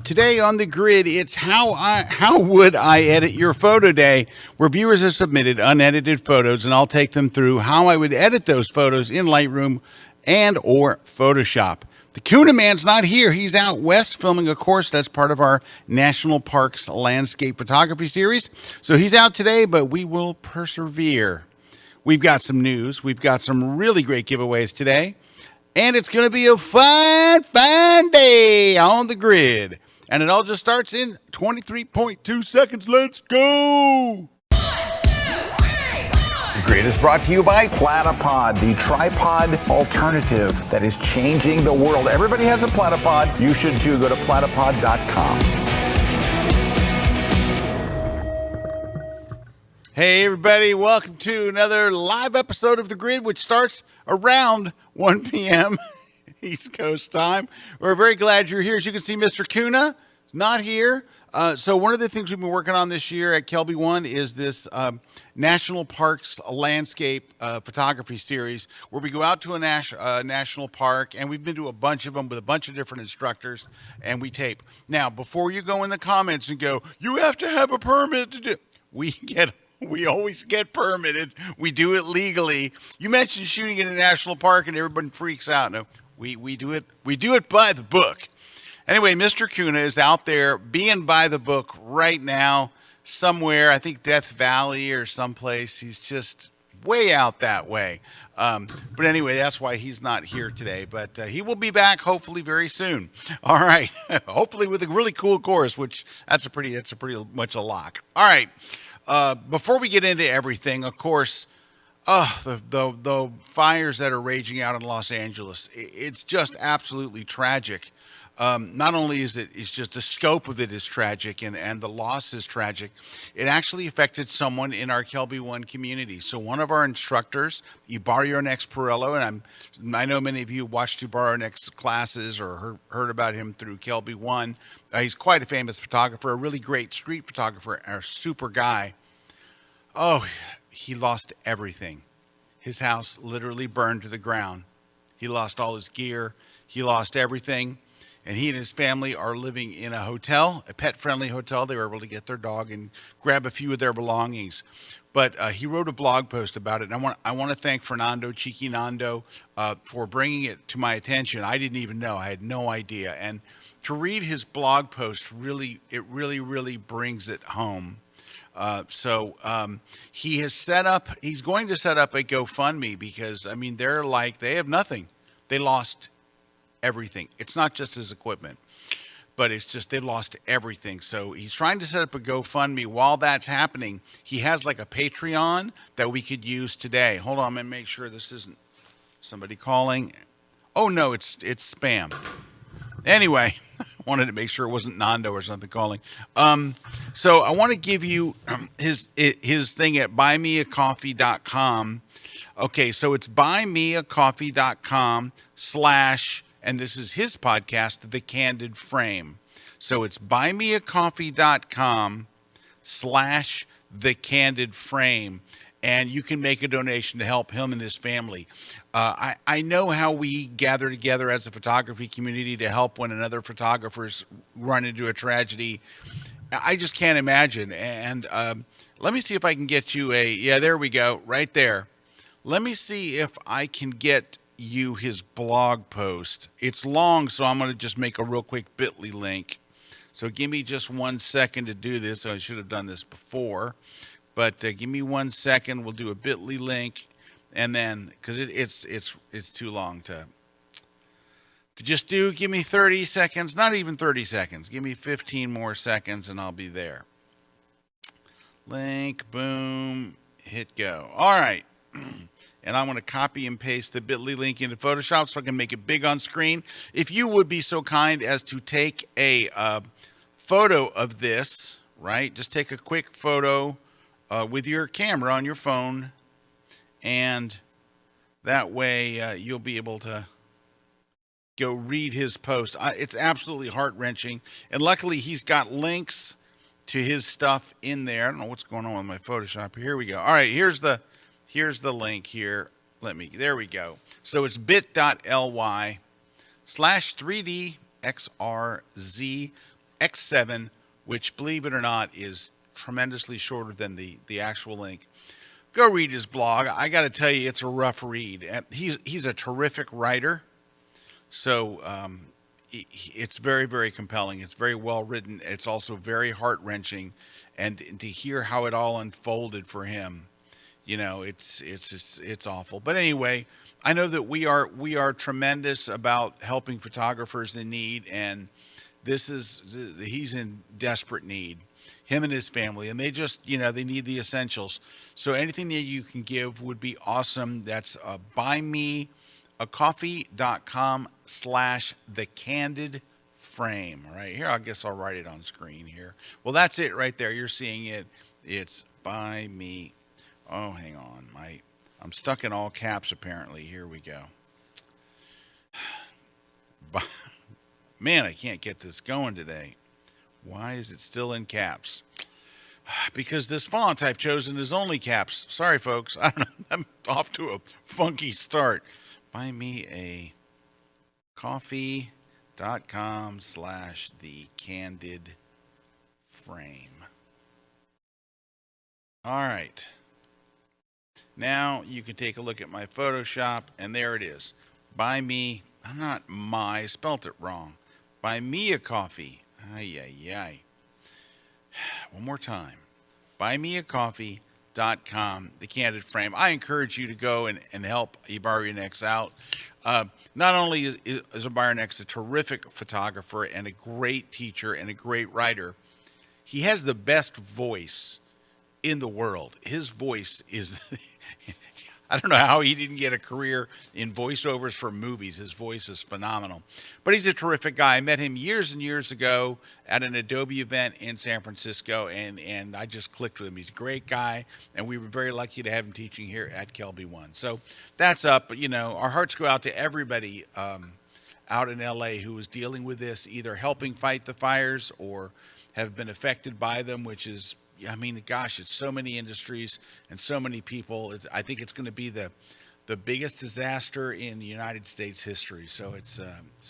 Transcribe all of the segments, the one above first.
Today on the grid, it's how would I edit your photo day, where viewers have submitted unedited photos, and I'll take them through how I would edit those photos in Lightroom and or Photoshop. The KUNA man's not here. He's out west filming a course that's part of our National Parks Landscape Photography series. So he's out today, but we will persevere. We've got some news. We've got some really great giveaways today. And it's going to be a fun day on the grid. And it all just starts in 23.2 seconds. Let's go. The grid is brought to you by Platypod, the tripod alternative that is changing the world. Everybody has a Platypod. You should too. Go to platypod.com. Hey, everybody. Welcome to another live episode of The Grid, which starts around 1 p.m. East Coast time. We're very glad you're here. As you can see, Mr. KUNA is not here. So one of the things we've been working on this year at KelbyOne is this National Parks Landscape Photography series, where we go out to a national park, and we've been to a bunch of them with a bunch of different instructors, and we tape. Now, before you go in the comments and go, you have to have a permit to do, we always get permitted. We do it legally. You mentioned shooting in a national park and everybody freaks out. No, we do it by the book. Anyway, Mr. KUNA is out there being by the book right now somewhere, I think Death Valley or someplace. He's just way out that way. But anyway, that's why he's not here today. But he will be back hopefully very soon. All right. Hopefully with a really cool course, which that's a pretty much a lock. All right. Before we get into everything, of course, the fires that are raging out in Los Angeles, it's just absolutely tragic. Not only it's just the scope of it is tragic and the loss is tragic, it actually affected someone in our KelbyOne community. So one of our instructors, Ibarionex Perello, and I know many of you watched Ibarionex classes or heard about him through KelbyOne. He's quite a famous photographer, a really great street photographer, and a super guy. Oh, he lost everything. His house literally burned to the ground. He lost all his gear. He lost everything. And he and his family are living in a hotel, a pet-friendly hotel. They were able to get their dog and grab a few of their belongings. But he wrote a blog post about it. And I want to thank Fernando Chiquinando for bringing it to my attention. I didn't even know. I had no idea. And to read his blog post, really brings it home. He's going to set up a GoFundMe because, I mean, they have nothing. They lost everything. It's not just his equipment, but it's just they lost everything. So he's trying to set up a GoFundMe. While that's happening, he has like a Patreon that we could use today. Hold on, I'm gonna make sure this isn't somebody calling. Oh no, it's spam. Anyway, I wanted to make sure it wasn't Nando or something calling. So I want to give you his thing at buymeacoffee.com. Okay, so it's buymeacoffee.com/ and this is his podcast, The Candid Frame. So it's buymeacoffee.com/ The Candid Frame. And you can make a donation to help him and his family. I know how we gather together as a photography community to help when another photographer's run into a tragedy. I just can't imagine. And let me see if I can get you there we go, right there. Let me see if I can get you his blog post. It's long, so I'm going to just make a real quick bit.ly link. So give me just 1 second to do this. I should have done this before, but give me 1 second. We'll do a bit.ly link, and then because it's too long to just do. Give me 30 seconds, not even 30 seconds. Give me 15 more seconds, and I'll be there. Link, boom, hit go. All right. And I'm going to copy and paste the bit.ly link into Photoshop so I can make it big on screen. If you would be so kind as to take a photo of this, right? Just take a quick photo with your camera on your phone, and that way you'll be able to go read his post. It's absolutely heart-wrenching, and luckily he's got links to his stuff in there. I don't know what's going on with my Photoshop. Here we go. All right, here's the link here. There we go. So it's bit.ly/3DXRZ X7, which, believe it or not, is tremendously shorter than the actual link. Go read his blog. I got to tell you, it's a rough read. He's a terrific writer, so it's very, very compelling. It's very well written. It's also very heart-wrenching, and to hear how it all unfolded for him, it's awful. But anyway, I know that we are tremendous about helping photographers in need, and he's in desperate need, him and his family, and they just, they need the essentials. So anything that you can give would be awesome. That's buymeacoffee.com/thecandidframe right here. I guess I'll write it on screen here. Well, that's it right there. You're seeing it. It's buy me. Oh, hang on. I'm stuck in all caps apparently. Here we go. Man, I can't get this going today. Why is it still in caps? Because this font I've chosen is only caps. Sorry, folks. I don't know. I'm off to a funky start. Buy me a coffee.com/thecandidframe. All right. Now you can take a look at my Photoshop, and there it is. Buy me, I spelt it wrong. Buy me a coffee. Ay. One more time. Buymeacoffee.com, the candid frame. I encourage you to go and help Ibarionex out. Not only is Ibarionex a terrific photographer and a great teacher and a great writer, he has the best voice in the world. His voice is... I don't know how he didn't get a career in voiceovers for movies. His voice is phenomenal. But he's a terrific guy. I met him years and years ago at an Adobe event in San Francisco, and I just clicked with him. He's a great guy, and we were very lucky to have him teaching here at KelbyOne. So that's up. But, our hearts go out to everybody out in L.A. who is dealing with this, either helping fight the fires or have been affected by them, which is... gosh, it's so many industries and so many people. I think it's going to be the biggest disaster in United States history. So it's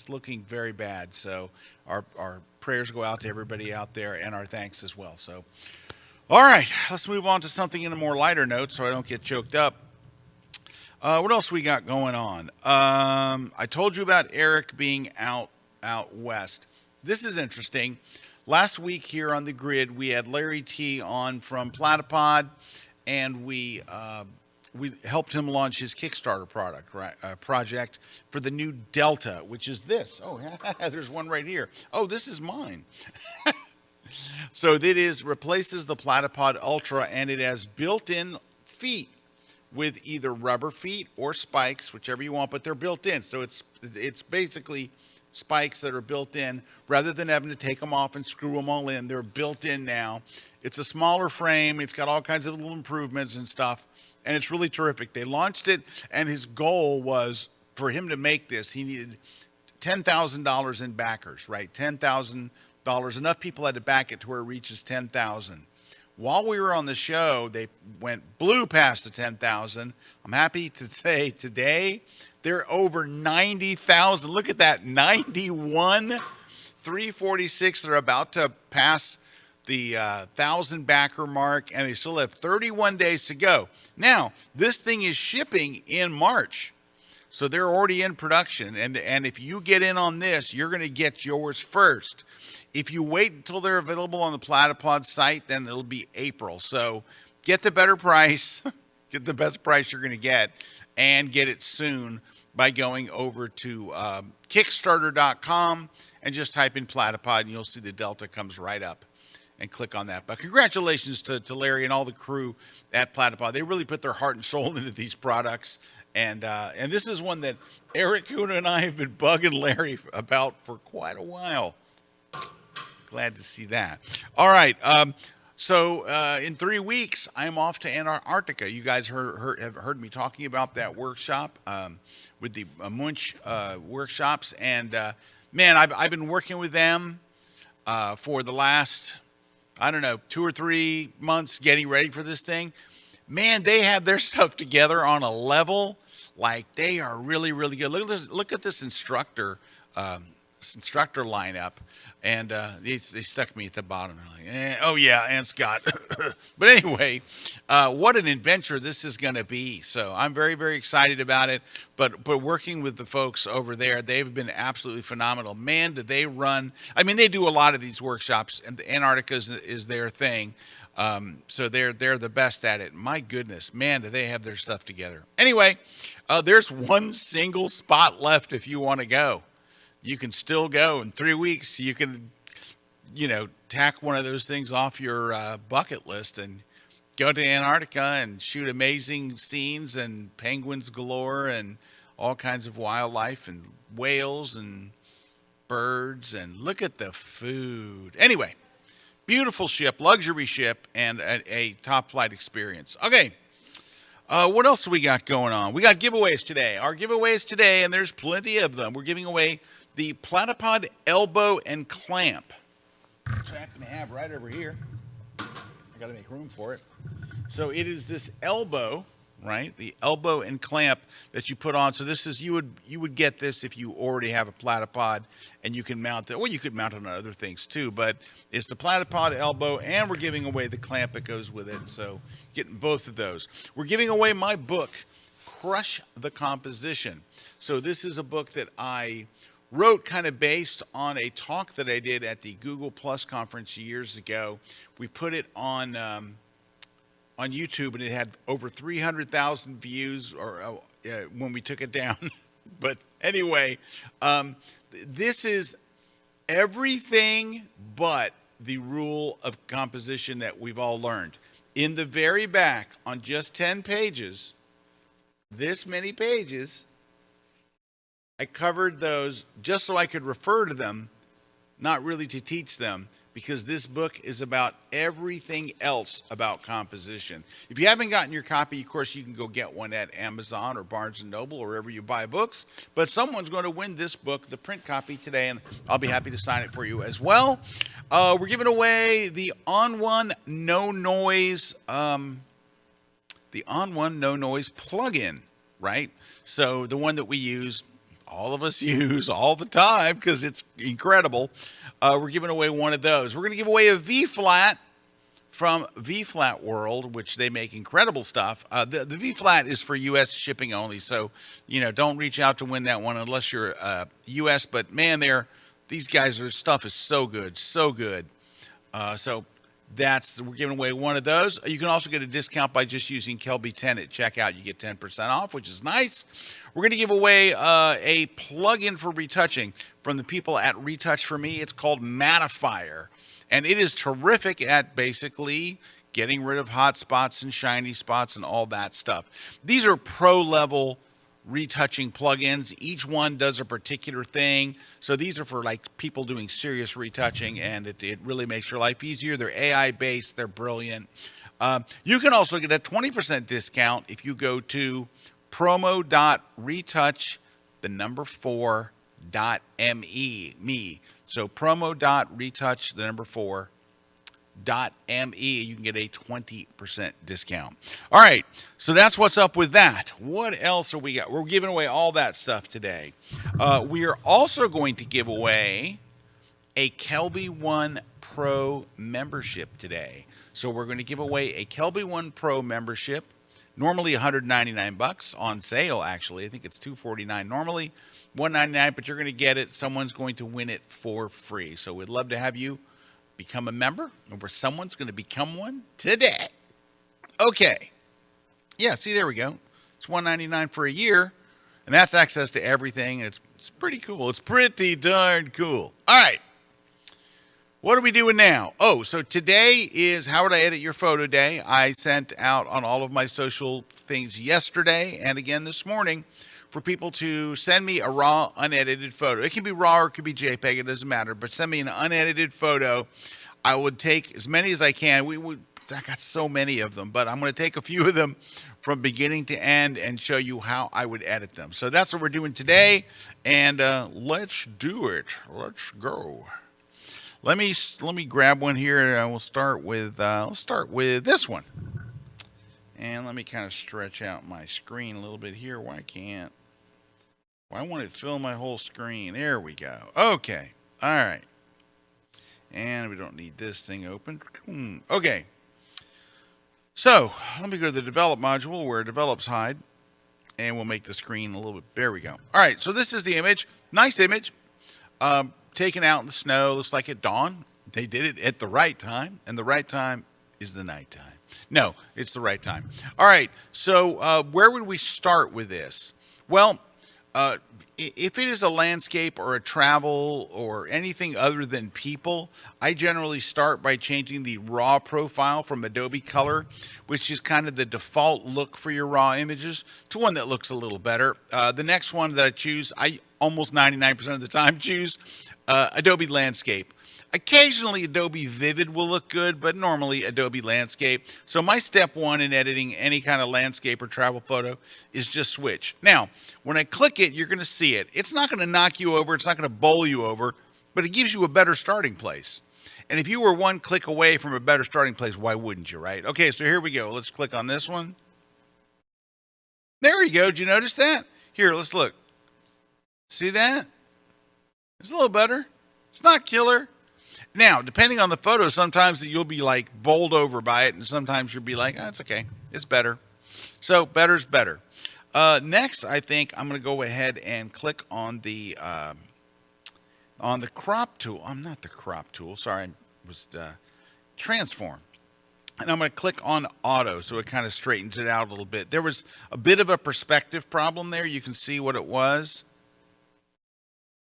looking very bad. So our prayers go out to everybody out there, and our thanks as well. So, all right, let's move on to something in a more lighter note so I don't get choked up. What else we got going on? I told you about ERIK being out west. This is interesting. Last week here on the grid, we had Larry T on from Platypod, and we helped him launch his Kickstarter project for the new Delta, which is this. Oh, there's one right here. Oh, this is mine. So it replaces the Platypod Ultra, and it has built-in feet with either rubber feet or spikes, whichever you want, but they're built in. So it's basically spikes that are built in rather than having to take them off and screw them all in. They're built in now. It's a smaller frame. It's got all kinds of little improvements and stuff, and it's really terrific. They launched it, and his goal was for him to make this, he needed $10,000 in backers, right? $10,000. Enough people had to back it to where it reaches $10,000. While we were on the show, they blew past the 10,000. I'm happy to say today they're over 90,000. Look at that, 91,346. They're about to pass the 1,000 backer mark, and they still have 31 days to go. Now, this thing is shipping in March, so they're already in production. And if you get in on this, you're going to get yours first. If you wait until they're available on the Platypod site, then it'll be April. So get the better price, get the best price you're going to get, and get it soon by going over to Kickstarter.com and just type in Platypod, and you'll see the Delta comes right up. And click on that. But congratulations to Larry and all the crew at Platypod. They really put their heart and soul into these products. And this is one that ERIK, KUNA, and I have been bugging Larry about for quite a while. Glad to see that. All right. So in 3 weeks, I'm off to Antarctica. You guys have heard me talking about that workshop with the Munch workshops. And, man, I've been working with them for the last... 2 or 3 months getting ready for this thing. Man, they have their stuff together on a level like they are really, really good. Look at this instructor instructor lineup, and they stuck me at the bottom. They're like, oh yeah, and Scott. But anyway, what an adventure this is going to be. So I'm very, very excited about it. But working with the folks over there, they've been absolutely phenomenal. Man, do they run? I mean, they do a lot of these workshops, and Antarctica is their thing. So they're the best at it. My goodness, man, do they have their stuff together. Anyway, there's one single spot left if you want to go. You can still go in 3 weeks. You can, tack one of those things off your bucket list and go to Antarctica and shoot amazing scenes and penguins galore and all kinds of wildlife and whales and birds, and look at the food. Anyway, beautiful ship, luxury ship, and a top flight experience. Okay. What else do we got going on? We got giveaways today. Our giveaways today, and there's plenty of them. We're giving away the Platypod elbow and clamp, which I happen to have right over here. I got to make room for it. So it is this elbow, right? The elbow and clamp that you put on. So this is, you would get this if you already have a Platypod, and you can mount it. Well, you could mount it on other things too, but it's the Platypod elbow, and we're giving away the clamp that goes with it. So getting both of those. We're giving away my book, Crush the Composition. So this is a book that I wrote kind of based on a talk that I did at the Google Plus conference years ago. We put it on YouTube, and it had over 300,000 views when we took it down. But anyway, this is everything but the rule of composition that we've all learned. In the very back, on just 10 pages, this many pages, I covered those just so I could refer to them, not really to teach them, because this book is about everything else about composition. If you haven't gotten your copy, of course, you can go get one at Amazon or Barnes & Noble or wherever you buy books. But someone's going to win this book, the print copy, today, and I'll be happy to sign it for you as well. We're giving away the On1 No Noise, plugin, right? So the one that we use, all of us use all the time because it's incredible. We're giving away one of those. We're going to give away a V-Flat from V-Flat World, which they make incredible stuff. The V-Flat is for U.S. shipping only, so don't reach out to win that one unless you're U.S. But man, these guys, their stuff is so good, so good. So we're giving away one of those. You can also get a discount by just using Kelby 10 at checkout. You get 10% off, which is nice. We're going to give away a plug-in for retouching from the people at Retouch For Me. It's called Mattifier, and it is terrific at basically getting rid of hot spots and shiny spots and all that stuff. These are pro-level retouching plugins. Each one does a particular thing. So these are for like people doing serious retouching, and it really makes your life easier. They're AI based. They're brilliant. You can also get a 20% discount if you go to promo.retouch4.me. So promo.retouch4.me. You can get a 20% discount. All right, so that's what's up with that. What else are we got? We're giving away all that stuff today. We are also going to give away a KelbyOne Pro membership today. So we're going to give away a KelbyOne Pro membership, normally $199 on sale. Actually, I think it's $249 normally, $199, but you're going to get it. Someone's going to win it for free. So we'd love to have you become a member, or someone's going to become one today. Okay. Yeah, see, there we go. It's $199 for a year, and that's access to everything. It's pretty cool. It's pretty darn cool. All right. What are we doing now? Oh, so today is How Would I Edit Your Photo Day. I sent out on all of my social things yesterday and again this morning for people to send me a raw, unedited photo. It can be raw or it could be JPEG. It doesn't matter. But send me an unedited photo. I would take as many as I can. I got so many of them, but I'm going to take a few of them from beginning to end and show you how I would edit them. So that's what we're doing today, and let's do it. Let's go. Let me grab one here. And we'll start with this one, and let me kind of stretch out my screen a little bit here. Why can't Why won't it fill my whole screen? There we go. Okay. All right. And we don't need this thing open. Okay. So let me go to the develop module where develops hide. And we'll make the screen a little bit. There we go. All right. So this is the image. Nice image. Taken out in the snow. Looks like at dawn. They did it at the right time. And the right time is the nighttime. No, it's the right time. All right. So where would we start with this? Well, if it is a landscape or a travel or anything other than people, I generally start by changing the raw profile from Adobe Color, which is kind of the default look for your raw images, to one that looks a little better. The next one that I choose, I almost 99% of the time choose Adobe Landscape. Occasionally Adobe Vivid will look good, but normally Adobe Landscape. So my step one in editing any kind of landscape or travel photo is just switch. Now, when I click it, you're going to see it. It's not going to knock you over. It's not going to bowl you over, but it gives you a better starting place. And if you were one click away from a better starting place, why wouldn't you, right? Okay, so here we go. Let's click on this one. There you go. Did you notice that? Here, let's look. See that? It's a little better. It's not killer. Now, depending on the photo, sometimes you'll be like bowled over by it, and sometimes you'll be like, oh, it's okay. It's better. So better's better. Next, I think I'm going to go ahead and click on the crop tool. I'm not the crop tool. Sorry, I was transform. And I'm going to click on auto, so it kind of straightens it out a little bit. There was a bit of a perspective problem there. You can see what it was.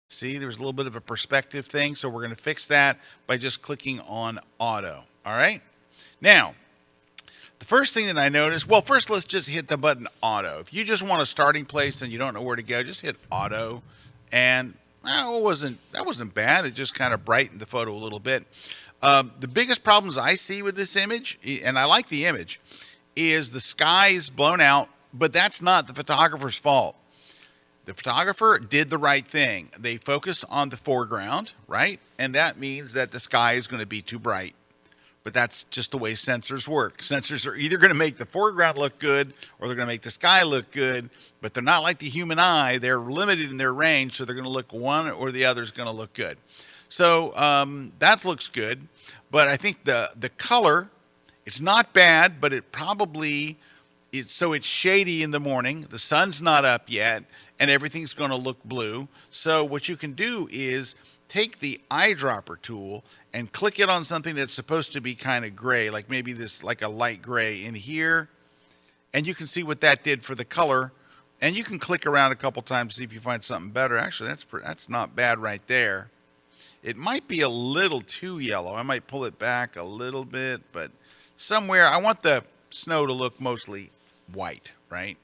See, there's a little bit of a perspective thing, so we're going to fix that by just clicking on auto. All right? Now, the first thing that I noticed, well, first let's just hit the button auto. If you just want a starting place and you don't know where to go, just hit auto. And that wasn't bad. It just kind of brightened the photo a little bit. The biggest problems I see with this image, and I like the image, is the sky is blown out, but that's not the photographer's fault. The photographer did the right thing. They focused on the foreground, right? And that means that the sky is going to be too bright. But that's just the way sensors work. Sensors are either going to make the foreground look good or they're going to make the sky look good, but they're not like the human eye. They're limited in their range, so they're going to look one or the other is going to look good. So that looks good, but I think the color, it's not bad, but it probably is, so it's shady in the morning. The sun's not up yet, and everything's going to look blue. So what you can do is take the eyedropper tool and click it on something that's supposed to be kind of gray, like maybe this, like a light gray in here. And you can see what that did for the color. And you can click around a couple times to see if you find something better. Actually, that's not bad right there. It might be a little too yellow. I might pull it back a little bit, but somewhere I want the snow to look mostly white, right?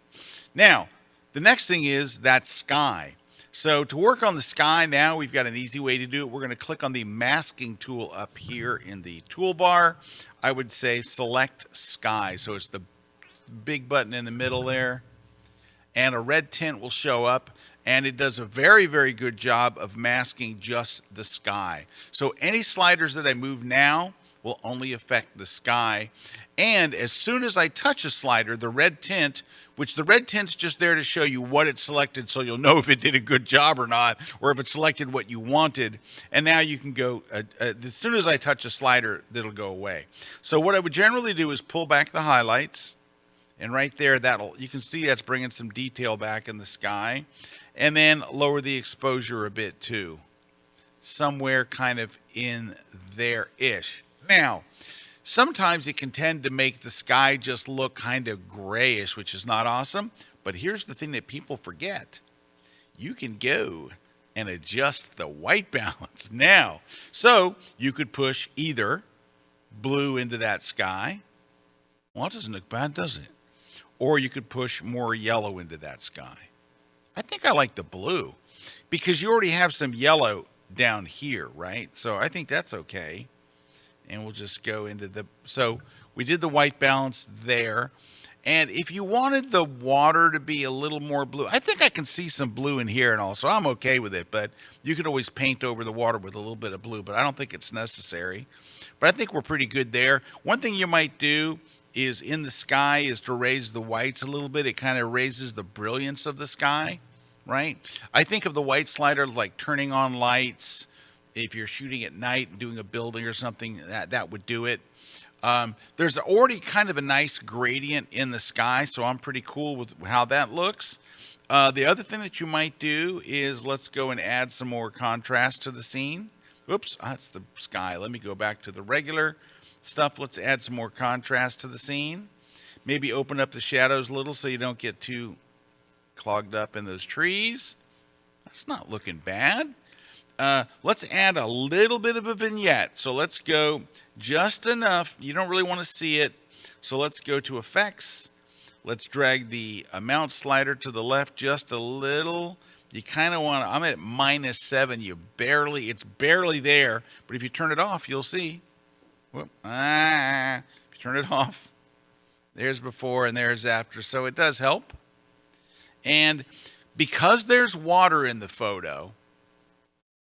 Now, the next thing is that sky. So to work on the sky now, we've got an easy way to do it. We're going to click on the masking tool up here in the toolbar. I would say select sky. So it's the big button in the middle there. And a red tint will show up. And it does a very, very good job of masking just the sky. So any sliders that I move now will only affect the sky. And as soon as I touch a slider, the red tint, which the red tint's just there to show you what it selected so you'll know if it did a good job or not, or if it selected what you wanted. And now you can go, as soon as I touch a slider, that'll go away. So what I would generally do is pull back the highlights. And right there, you can see that's bringing some detail back in the sky. And then lower the exposure a bit too. Somewhere kind of in there-ish. Now, sometimes it can tend to make the sky just look kind of grayish, which is not awesome. But here's the thing that people forget. You can go and adjust the white balance now. So you could push either blue into that sky. Well, it doesn't look bad, does it? Or you could push more yellow into that sky. I think I like the blue because you already have some yellow down here, right? So I think that's okay. And we'll just go into so we did the white balance there. And if you wanted the water to be a little more blue, I think I can see some blue in here and all, so I'm okay with it. But you could always paint over the water with a little bit of blue, but I don't think it's necessary. But I think we're pretty good there. One thing you might do is in the sky is to raise the whites a little bit. It kind of raises the brilliance of the sky. right? I think of the white slider like turning on lights. If you're shooting at night and doing a building or something, that would do it. There's already kind of a nice gradient in the sky, so I'm pretty cool with how that looks. The other thing that you might do is let's go and add some more contrast to the scene. Oops, that's the sky. Let me go back to the regular stuff. Let's add some more contrast to the scene. Maybe open up the shadows a little so you don't get too clogged up in those trees. That's not looking bad. Let's add a little bit of a vignette. So let's go just enough. You don't really want to see it. So let's go to effects. Let's drag the amount slider to the left just a little. You kind of want to, I'm at -7. It's barely there. But if you turn it off, you'll see. Whoop, if you turn it off, there's before and there's after. So it does help. And because there's water in the photo,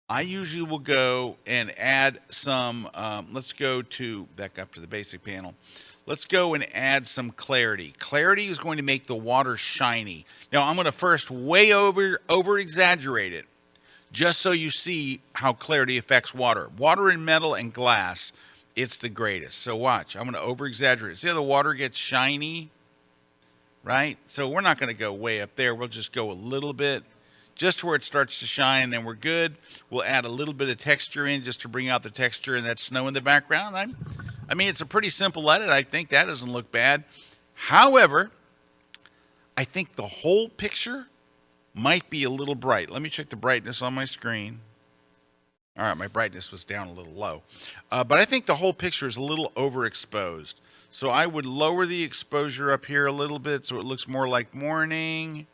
I usually will go and add some, let's go to, back up to the basic panel. Let's go and add some clarity. Clarity is going to make the water shiny. Now I'm going to first way over exaggerate it, just so you see how clarity affects water. Water in metal and glass, it's the greatest. So watch, I'm going to over exaggerate. See how the water gets shiny, right? So we're not going to go way up there. We'll just go a little bit, just where it starts to shine, and then we're good. We'll add a little bit of texture in just to bring out the texture and that snow in the background. I mean, it's a pretty simple edit. I think that doesn't look bad. However, I think the whole picture might be a little bright. Let me check the brightness on my screen. All right, my brightness was down a little low. But I think the whole picture is a little overexposed. So I would lower the exposure up here a little bit so it looks more like morning.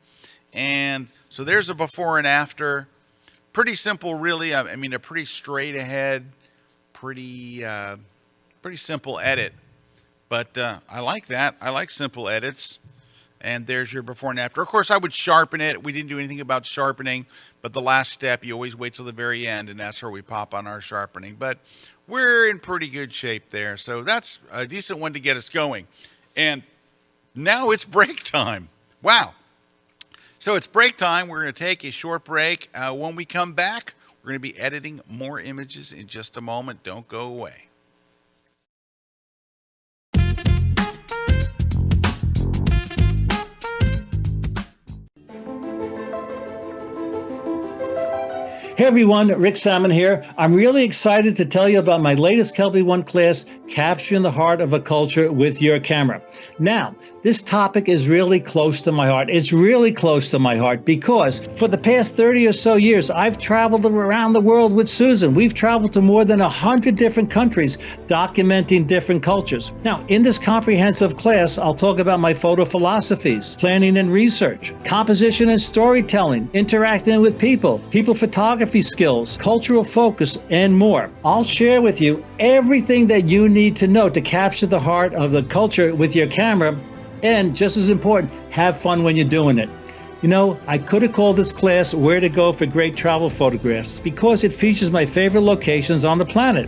And so there's a before and after. Pretty simple, really. I mean, a pretty straight ahead, pretty simple edit. But I like that. I like simple edits. And there's your before and after. Of course, I would sharpen it. We didn't do anything about sharpening. But the last step, you always wait till the very end, and that's where we pop on our sharpening. But we're in pretty good shape there. So that's a decent one to get us going. And now it's break time. Wow. So it's break time. We're going to take a short break. When we come back, we're going to be editing more images in just a moment. Don't go away. Hey everyone, Rick Salmon here. I'm really excited to tell you about my latest KelbyOne class, Capturing the Heart of a Culture with Your Camera. Now, this topic is really close to my heart. It's really close to my heart because for the past 30 or so years, I've traveled around the world with Susan. We've traveled to more than 100 different countries, documenting different cultures. Now, in this comprehensive class, I'll talk about my photo philosophies, planning and research, composition and storytelling, interacting with people photography skills, cultural focus, and more. I'll share with you everything that you need to know to capture the heart of the culture with your camera, and just as important, have fun when you're doing it. You know, I could have called this class Where to Go for Great Travel Photographs because it features my favorite locations on the planet.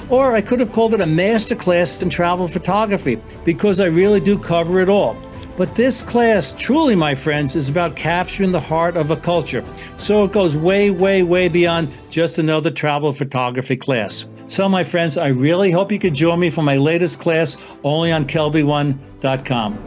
Or I could have called it a master class in travel photography because I really do cover it all. But this class, truly, my friends, is about capturing the heart of a culture. So it goes way, way, way beyond just another travel photography class. So, my friends, I really hope you could join me for my latest class only on KelbyOne.com.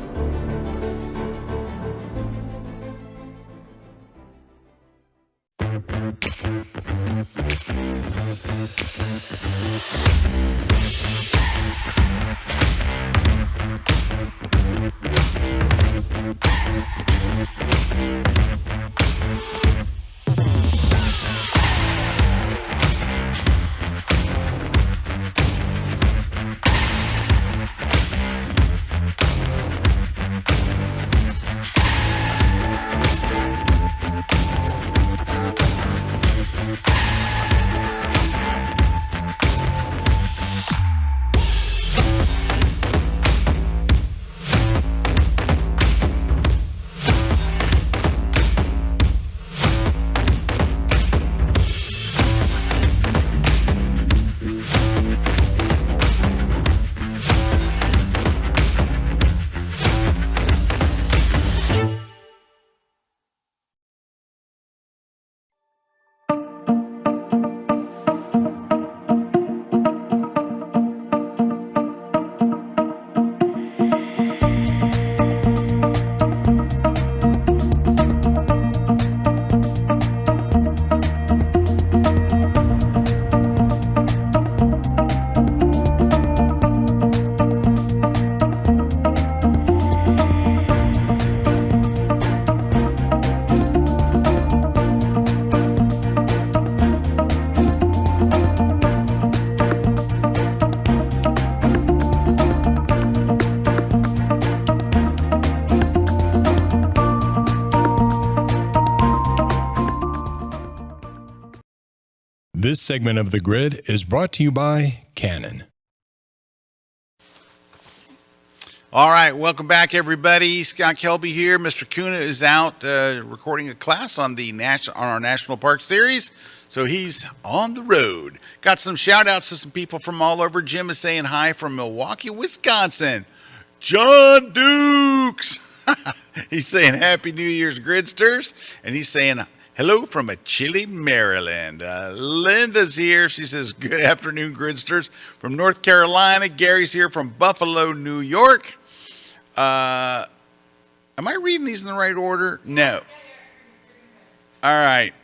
This segment of The Grid is brought to you by Canon. All right, welcome back, everybody. Scott Kelby here. Mr. KUNA is out recording a class on our National Park Series, so he's on the road. Got some shout-outs to some people from all over. Jim is saying hi from Milwaukee, Wisconsin. John Dukes. He's saying Happy New Year's, Gridsters. And he's saying hello from a chilly Maryland. Linda's here. She says, good afternoon, Gridsters. From North Carolina. Gary's here from Buffalo, New York. Am I reading these in the right order? No. All right.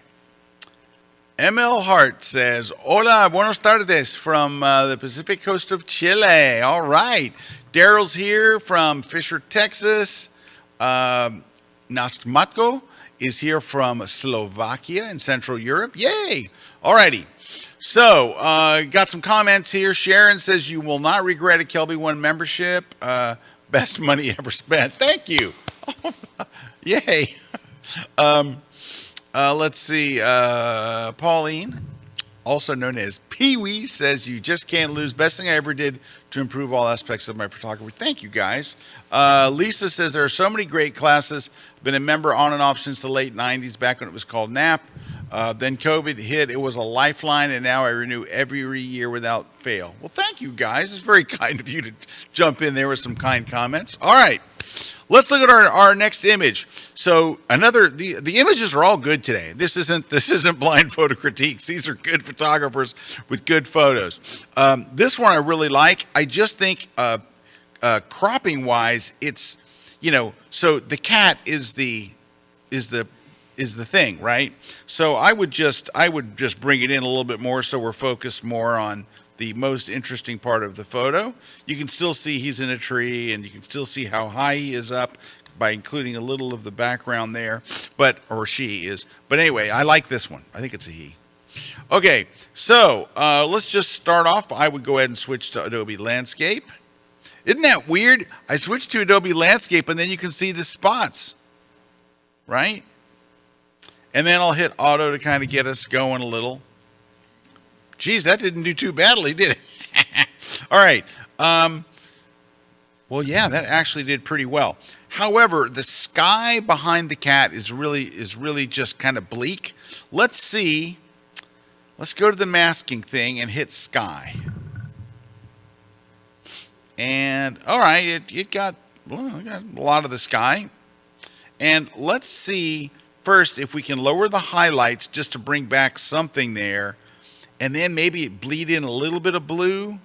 ML Hart says, hola, buenos tardes from the Pacific coast of Chile. All right. Daryl's here from Fisher, Texas. Nastmatko is here from Slovakia in Central Europe. Yay! Alrighty. So, got some comments here. Sharon says, you will not regret a KelbyOne membership. Best money ever spent. Thank you. Yay. Let's see. Pauline, also known as Pee-wee, says, you just can't lose. Best thing I ever did to improve all aspects of my photography. Thank you, guys. Lisa says, there are so many great classes. Been a member on and off since the late 90s, back when it was called NAP. Then COVID hit. It was a lifeline, and now I renew every year without fail. Well, thank you, guys. It's very kind of you to jump in there with some kind comments. All right. Let's look at our next image. So the images are all good today. This isn't blind photo critiques. These are good photographers with good photos. This one I really like. I just think cropping wise, it's, so the cat is the thing, right? So I would just bring it in a little bit more so we're focused more on the most interesting part of the photo. You can still see he's in a tree, and you can still see how high he is up by including a little of the background there, or she is. But anyway, I like this one. I think it's a he. Okay, so let's just start off. I would go ahead and switch to Adobe Landscape. Isn't that weird? I switched to Adobe Landscape, and then you can see the spots, right? And then I'll hit Auto to kind of get us going a little. Geez, that didn't do too badly, did it? All right. Well, yeah, that actually did pretty well. However, the sky behind the cat is really just kind of bleak. Let's see. Let's go to the masking thing and hit sky. And all right, it got a lot of the sky. And let's see first if we can lower the highlights just to bring back something there. And then maybe bleed in a little bit of blue.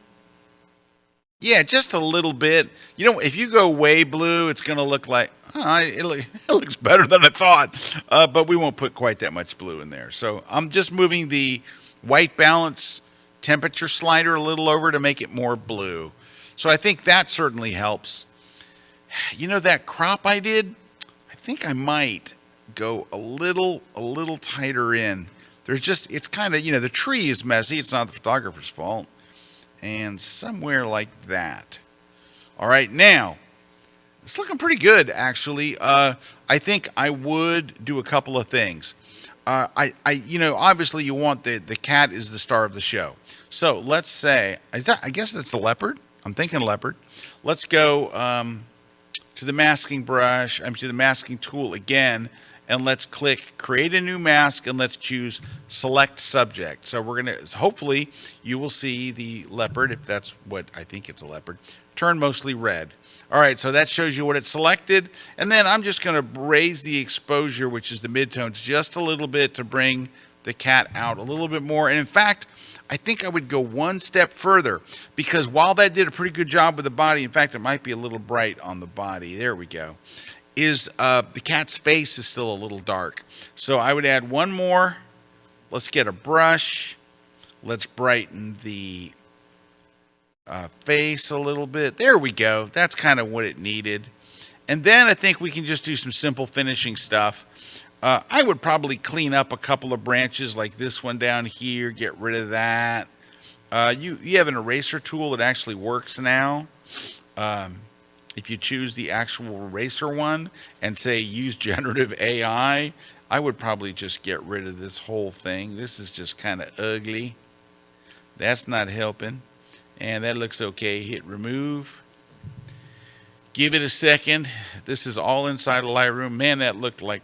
Yeah, just a little bit. If you go way blue, it's going to look like, it looks better than I thought. But we won't put quite that much blue in there. So I'm just moving the white balance temperature slider a little over to make it more blue. So I think that certainly helps. That crop I did, I think I might go a little tighter in. It's kind of, the tree is messy. It's not the photographer's fault. And somewhere like that. All right, now, it's looking pretty good, actually. I think I would do a couple of things. Obviously you want the cat is the star of the show. So let's say, I guess that's the leopard. I'm thinking leopard. Let's go to the masking brush, to the masking tool again. And let's click create a new mask, and let's choose select subject. So we're going to, hopefully you will see the leopard, if that's what I think it's a leopard, turn mostly red. All right, so that shows you what it's selected. And then I'm just going to raise the exposure, which is the midtones, just a little bit to bring the cat out a little bit more. And in fact, I think I would go one step further, because while that did a pretty good job with the body, in fact, it might be a little bright on the body. There we go. The cat's face is still a little dark. So I would add one more. Let's get a brush. Let's brighten the face a little bit. There we go. That's kind of what it needed. And then I think we can just do some simple finishing stuff. I would probably clean up a couple of branches like this one down here. Get rid of that. You have an eraser tool that actually works now. If you choose the actual eraser one and say use generative AI, I would probably just get rid of this whole thing. This is just kind of ugly. That's not helping. And that looks okay. Hit remove. Give it a second. This is all inside of Lightroom. Man, that looked like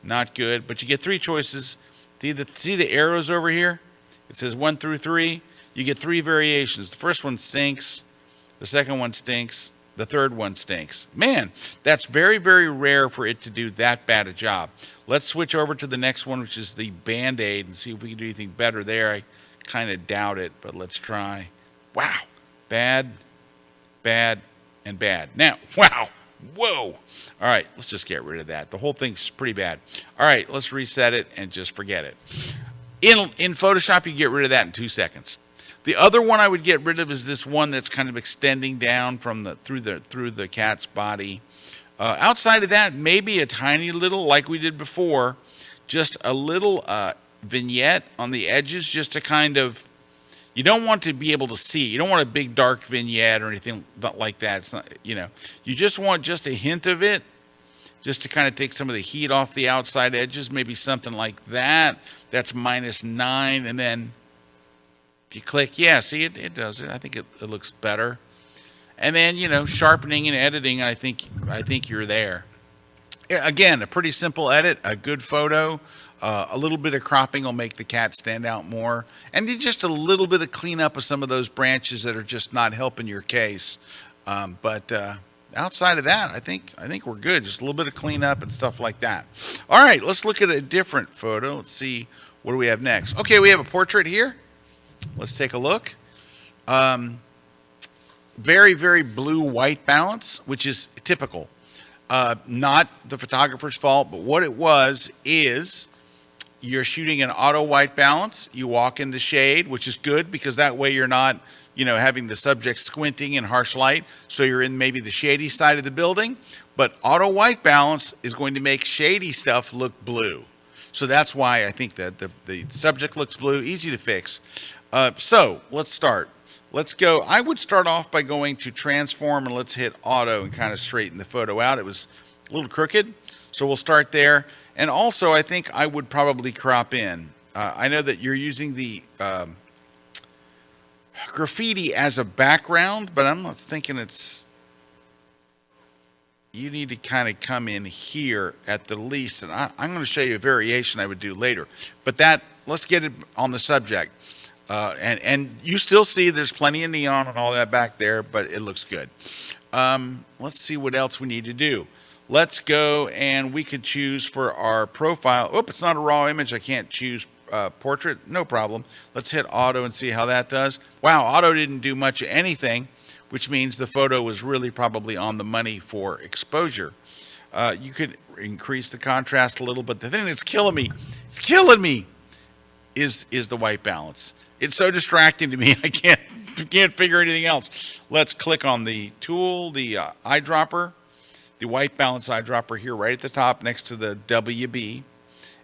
not good. But you get 3 choices. See the arrows over here? It says 1 through 3. You get 3 variations. The first one stinks. The second one stinks. The third one stinks. Man, that's very, very rare for it to do that bad a job. Let's switch over to the next one, which is the Band-Aid, and see if we can do anything better there. I kind of doubt it, but let's try. Wow. Bad, bad, and bad. Now, wow. Whoa. All right, let's just get rid of that. The whole thing's pretty bad. All right, let's reset it and just forget it. In Photoshop, you get rid of that in 2 seconds. The other one I would get rid of is this one that's kind of extending down from through the cat's body. Outside of that, maybe a tiny little, like we did before, just a little vignette on the edges, just to kind of, you don't want to be able to see. You don't want a big dark vignette or anything like that. It's not, you just want just a hint of it, just to kind of take some of the heat off the outside edges, maybe something like that. That's -9, and then if you click, yeah, see, it does it. I think it looks better. And then, sharpening and editing, I think you're there. Again, a pretty simple edit, a good photo. A little bit of cropping will make the cat stand out more. And then just a little bit of cleanup of some of those branches that are just not helping your case. But outside of that, I think we're good. Just a little bit of cleanup and stuff like that. All right, let's look at a different photo. Let's see, what do we have next? Okay, we have a portrait here. Let's take a look. Very, very blue-white balance, which is typical. Not the photographer's fault, but what it was is you're shooting an auto white balance. You walk in the shade, which is good because that way you're not, having the subject squinting in harsh light. So you're in maybe the shady side of the building. But auto white balance is going to make shady stuff look blue. So that's why I think that the subject looks blue, easy to fix. So let's start. Let's go. I would start off by going to transform and let's hit auto and kind of straighten the photo out. It was a little crooked, so we'll start there. And also, I think I would probably crop in. I know that you're using the graffiti as a background, but I'm not thinking you need to kind of come in here at the least. And I'm going to show you a variation I would do later. But let's get it on the subject. And you still see there's plenty of neon and all that back there, but it looks good. Let's see what else we need to do. Let's go and we could choose for our profile. Oh, it's not a raw image. I can't choose portrait. No problem. Let's hit auto and see how that does. Wow, auto didn't do much of anything, which means the photo was really probably on the money for exposure. You could increase the contrast a little, but the thing that's killing me is the white balance. It's so distracting to me. I can't figure anything else. Let's click on the tool, the eyedropper, the white balance eyedropper here right at the top next to the WB.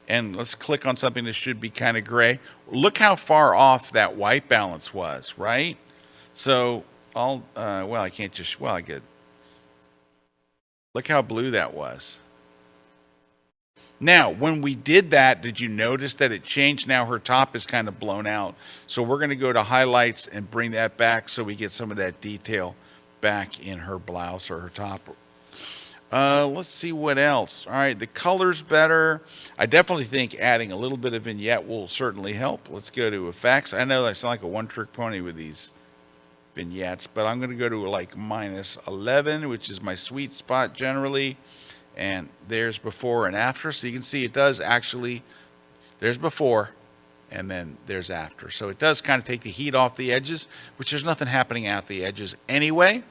And let's click on something that should be kind of gray. Look how far off that white balance was, right? So I can't just, I get, look how blue that was. Now, when we did that, did you notice that it changed? Now her top is kind of blown out. So we're going to go to highlights and bring that back so we get some of that detail back in her blouse or her top. Let's see what else. All right, the color's better. I definitely think adding a little bit of vignette will certainly help. Let's go to effects. I know I sound like a one-trick pony with these vignettes, but I'm going to go to like -11, which is my sweet spot generally. And there's before and after. So you can see it does actually, there's before and then there's after. So it does kind of take the heat off the edges, which there's nothing happening at the edges anyway.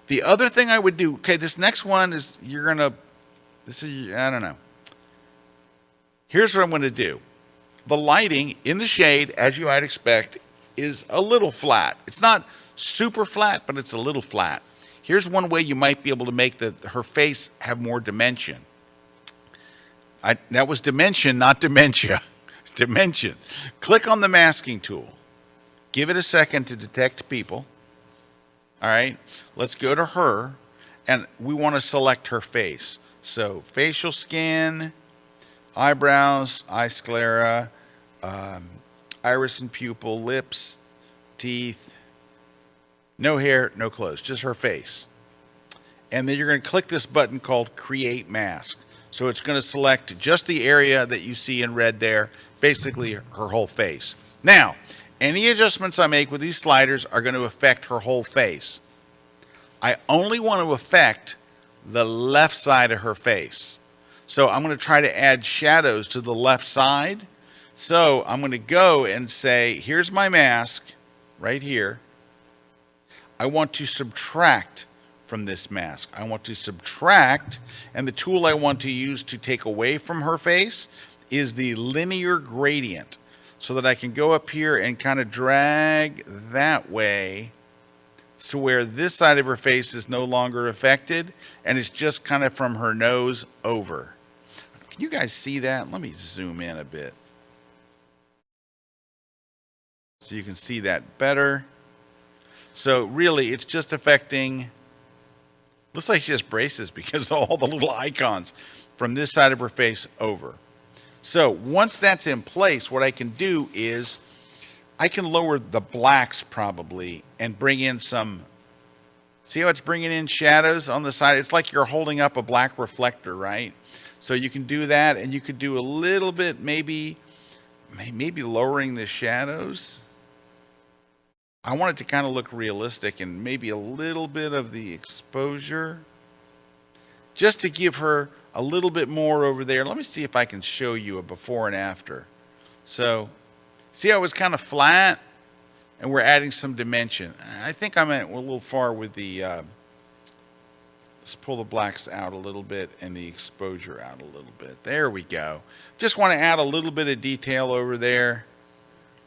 The other thing I would do, okay, this next one is I don't know. Here's what I'm going to do. The lighting in the shade, as you might expect, is a little flat. It's not super flat, but it's a little flat. Here's one way you might be able to make her face have more dimension. That was dimension, not dementia. Dimension. Click on the masking tool. Give it a second to detect people. All right. Let's go to her, and we want to select her face. So facial skin. eyebrows, eye sclera, iris and pupil, lips, teeth, no hair, no clothes, just her face. And then you're going to click this button called Create Mask. So it's going to select just the area that you see in red there, basically her whole face. Now, any adjustments I make with these sliders are going to affect her whole face. I only want to affect the left side of her face. So I'm going to try to add shadows to the left side. So I'm going to go and say, here's my mask right here. I want to subtract from this mask. I want to subtract, and the tool I want to use to take away from her face is the linear gradient, so that I can go up here and kind of drag that way so where this side of her face is no longer affected, and it's just kind of from her nose over. Can you guys see that? Let me zoom in a bit so you can see that better. So really, it's just affecting, looks like she has braces because of all the little icons from this side of her face over. So once that's in place, what I can do is I can lower the blacks probably and bring in some, see how it's bringing in shadows on the side? It's like you're holding up a black reflector, right? So you can do that, and you could do a little bit, maybe lowering the shadows. I want it to kind of look realistic, and maybe a little bit of the exposure just to give her a little bit more over there. Let me see if I can show you a before and after. So see how it was kind of flat, and we're adding some dimension. I think I went a little far with the, let's pull the blacks out a little bit and the exposure out a little bit. There we go. Just want to add a little bit of detail over there.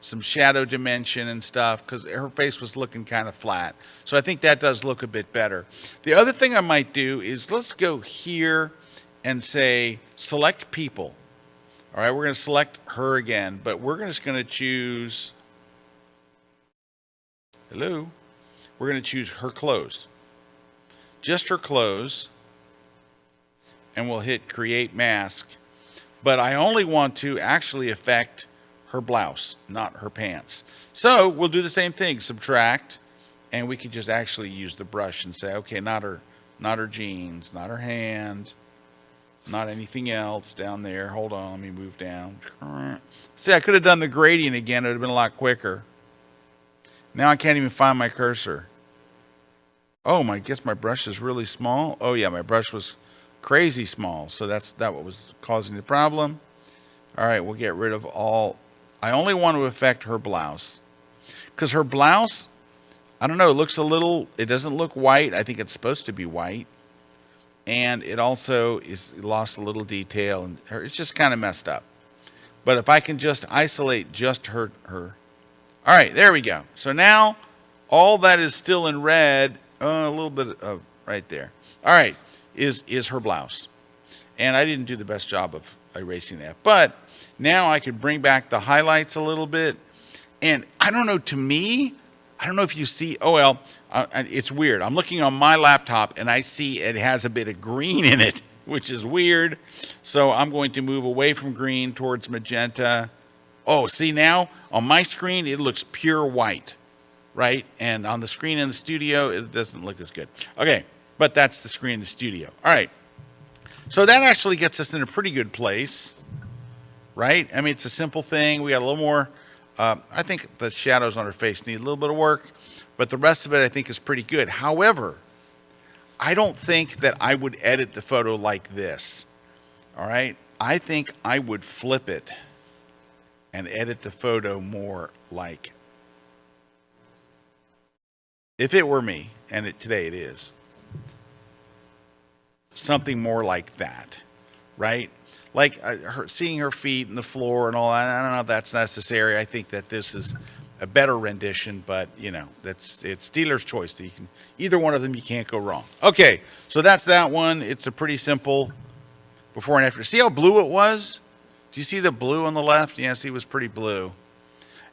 Some shadow dimension and stuff, because her face was looking kind of flat. So I think that does look a bit better. The other thing I might do is let's go here and say select people. All right, we're going to select her again, but we're just going to choose, hello, we're going to choose her clothes. Just her clothes, and we'll hit create mask. But I only want to actually affect her blouse, not her pants. So we'll do the same thing, subtract, and we can just actually use the brush and say, okay, not her jeans, not her hand, not anything else down there. Hold on, let me move down. See, I could have done the gradient again. It would have been a lot quicker. Now I can't even find my cursor. Oh, I guess my brush is really small. Oh yeah, my brush was crazy small. So that what was causing the problem. All right, we'll get rid of all. I only want to affect her blouse, because her blouse, I don't know, it looks a little, it doesn't look white. I think it's supposed to be white. And it also is lost a little detail, and it's just kind of messed up. But if I can just isolate just her. All right, there we go. So now all that is still in red, a little bit of right there. All right, is her blouse. And I didn't do the best job of erasing that. But now I could bring back the highlights a little bit. And I don't know, to me, I don't know if you see, oh, well, it's weird. I'm looking on my laptop, and I see it has a bit of green in it, which is weird. So I'm going to move away from green towards magenta. Oh, see now, on my screen, it looks pure white, right? And on the screen in the studio, it doesn't look as good. Okay, but that's the screen in the studio. All right. So that actually gets us in a pretty good place, right? I mean, it's a simple thing. We got a little more. I think the shadows on her face need a little bit of work, but the rest of it I think is pretty good. However, I don't think that I would edit the photo like this. All right? I think I would flip it and edit the photo more like, if it were me, and today it is, something more like that, right? Like seeing her feet and the floor and all that. I don't know if that's necessary. I think that this is a better rendition, but you know, it's dealer's choice. So you can, either one of them, you can't go wrong. Okay, so that's that one. It's a pretty simple before and after. See how blue it was? Do you see the blue on the left? Yes, it was pretty blue.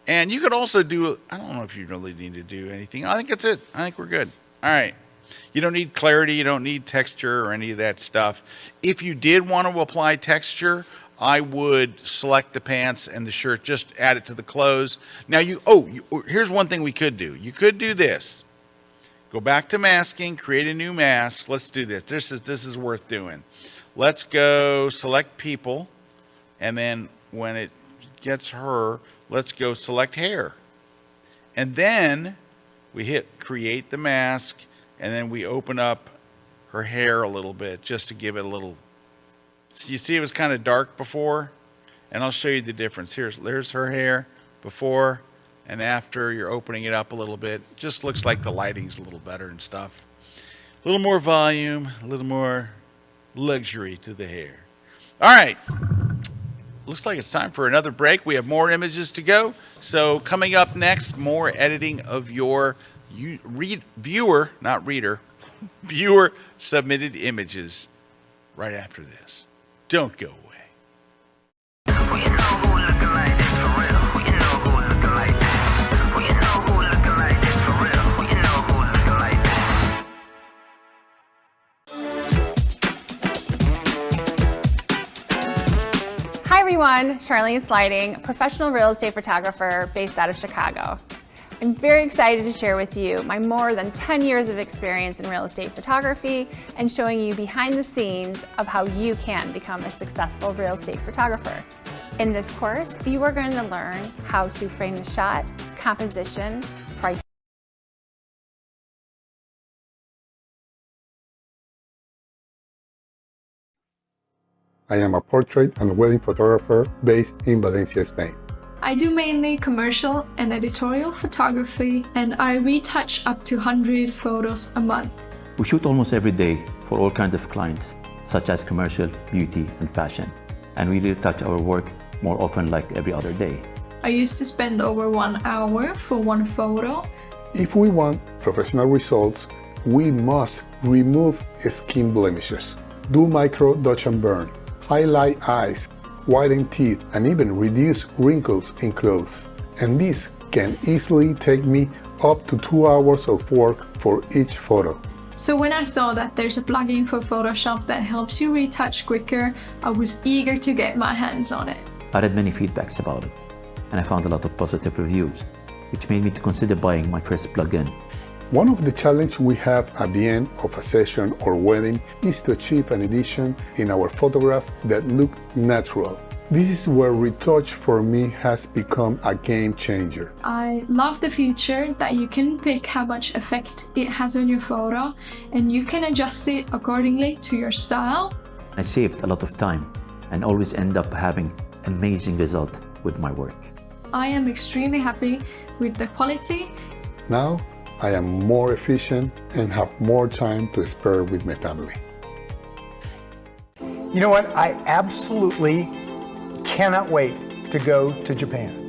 And you could also do, I don't know if you really need to do anything. I think that's it. I think we're good. All right. You don't need clarity. You don't need texture or any of that stuff. If you did want to apply texture, I would select the pants and the shirt, just add it to the clothes. Now here's one thing we could do. You could do this. Go back to masking, create a new mask. Let's do this. This is worth doing. Let's go select people, and then when it gets her, let's go select hair. And then we hit create the mask, and then we open up her hair a little bit just to give it a little. So you see it was kind of dark before, and I'll show you the difference. There's her hair before and after. You're opening it up a little bit. Just looks like the lighting's a little better and stuff. A little more volume, a little more luxury to the hair. All right. Looks like it's time for another break. We have more images to go. So coming up next, more editing of your viewer submitted images right after this. Don't go away. Hi everyone, Charlene Sliding, professional real estate photographer based out of Chicago. I'm very excited to share with you my more than 10 years of experience in real estate photography and showing you behind the scenes of how you can become a successful real estate photographer. In this course, you are going to learn how to frame the shot, composition, price. I am a portrait and wedding photographer based in Valencia, Spain. I do mainly commercial and editorial photography, and I retouch up to 100 photos a month. We shoot almost every day for all kinds of clients, such as commercial, beauty, and fashion. And we retouch our work more often, like every other day. I used to spend over 1 hour for one photo. If we want professional results, we must remove skin blemishes, do micro dodge and burn, highlight eyes, whiten teeth, and even reduce wrinkles in clothes. And this can easily take me up to 2 hours of work for each photo. So when I saw that there's a plugin for Photoshop that helps you retouch quicker, I was eager to get my hands on it. I read many feedbacks about it, and I found a lot of positive reviews, which made me to consider buying my first plugin. One of the challenges we have at the end of a session or wedding is to achieve an edition in our photograph that looks natural. This is where retouch for me has become a game changer. I love the feature that you can pick how much effect it has on your photo, and you can adjust it accordingly to your style. I saved a lot of time and always end up having amazing result with my work. I am extremely happy with the quality. Now, I am more efficient and have more time to spare with my family. You know what? I absolutely cannot wait to go to Japan.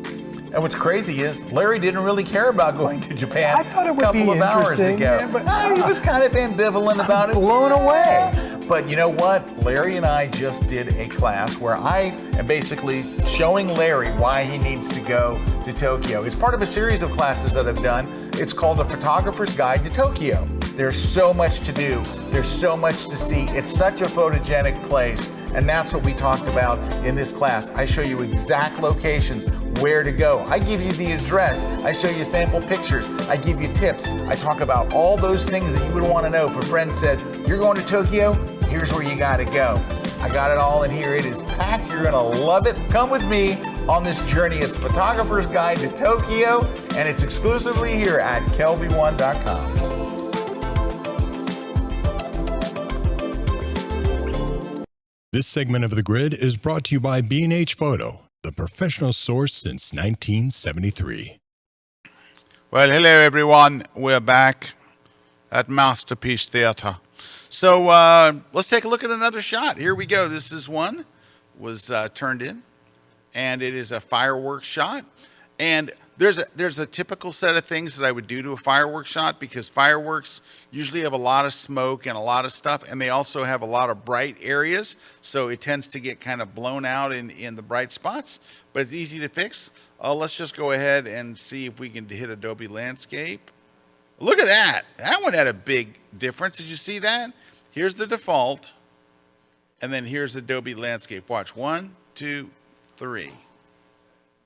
And what's crazy is Larry didn't really care about going to Japan I thought it would a couple be of hours interesting, ago. yeah, but He was kind of ambivalent about it. blown away. But you know what? Larry and I just did a class where I am basically showing Larry why he needs to go to Tokyo. It's part of a series of classes that I've done. It's called A Photographer's Guide to Tokyo. There's so much to do. There's so much to see. It's such a photogenic place. And that's what we talked about in this class. I show you exact locations, where to go. I give you the address. I show you sample pictures. I give you tips. I talk about all those things that you would want to know. If a friend said, you're going to Tokyo, here's where you got to go. I got it all in here. It is packed. You're going to love it. Come with me on this journey. It's Photographer's Guide to Tokyo, and it's exclusively here at KelbyOne.com. This segment of The Grid is brought to you by B&H Photo, the professional source since 1973. Well, hello everyone. We're back at Masterpiece Theater. So let's take a look at another shot. Here we go. This is one was turned in, and it is a fireworks shot. And there's a typical set of things that I would do to a fireworks shot, because fireworks usually have a lot of smoke and a lot of stuff, and they also have a lot of bright areas, so it tends to get kind of blown out in the bright spots, but it's easy to fix. Let's just go ahead and see if we can hit Adobe Landscape. Look at that. That one had a big difference. Did you see that? Here's the default, and then here's Adobe Landscape. Watch, 1, 2, 3.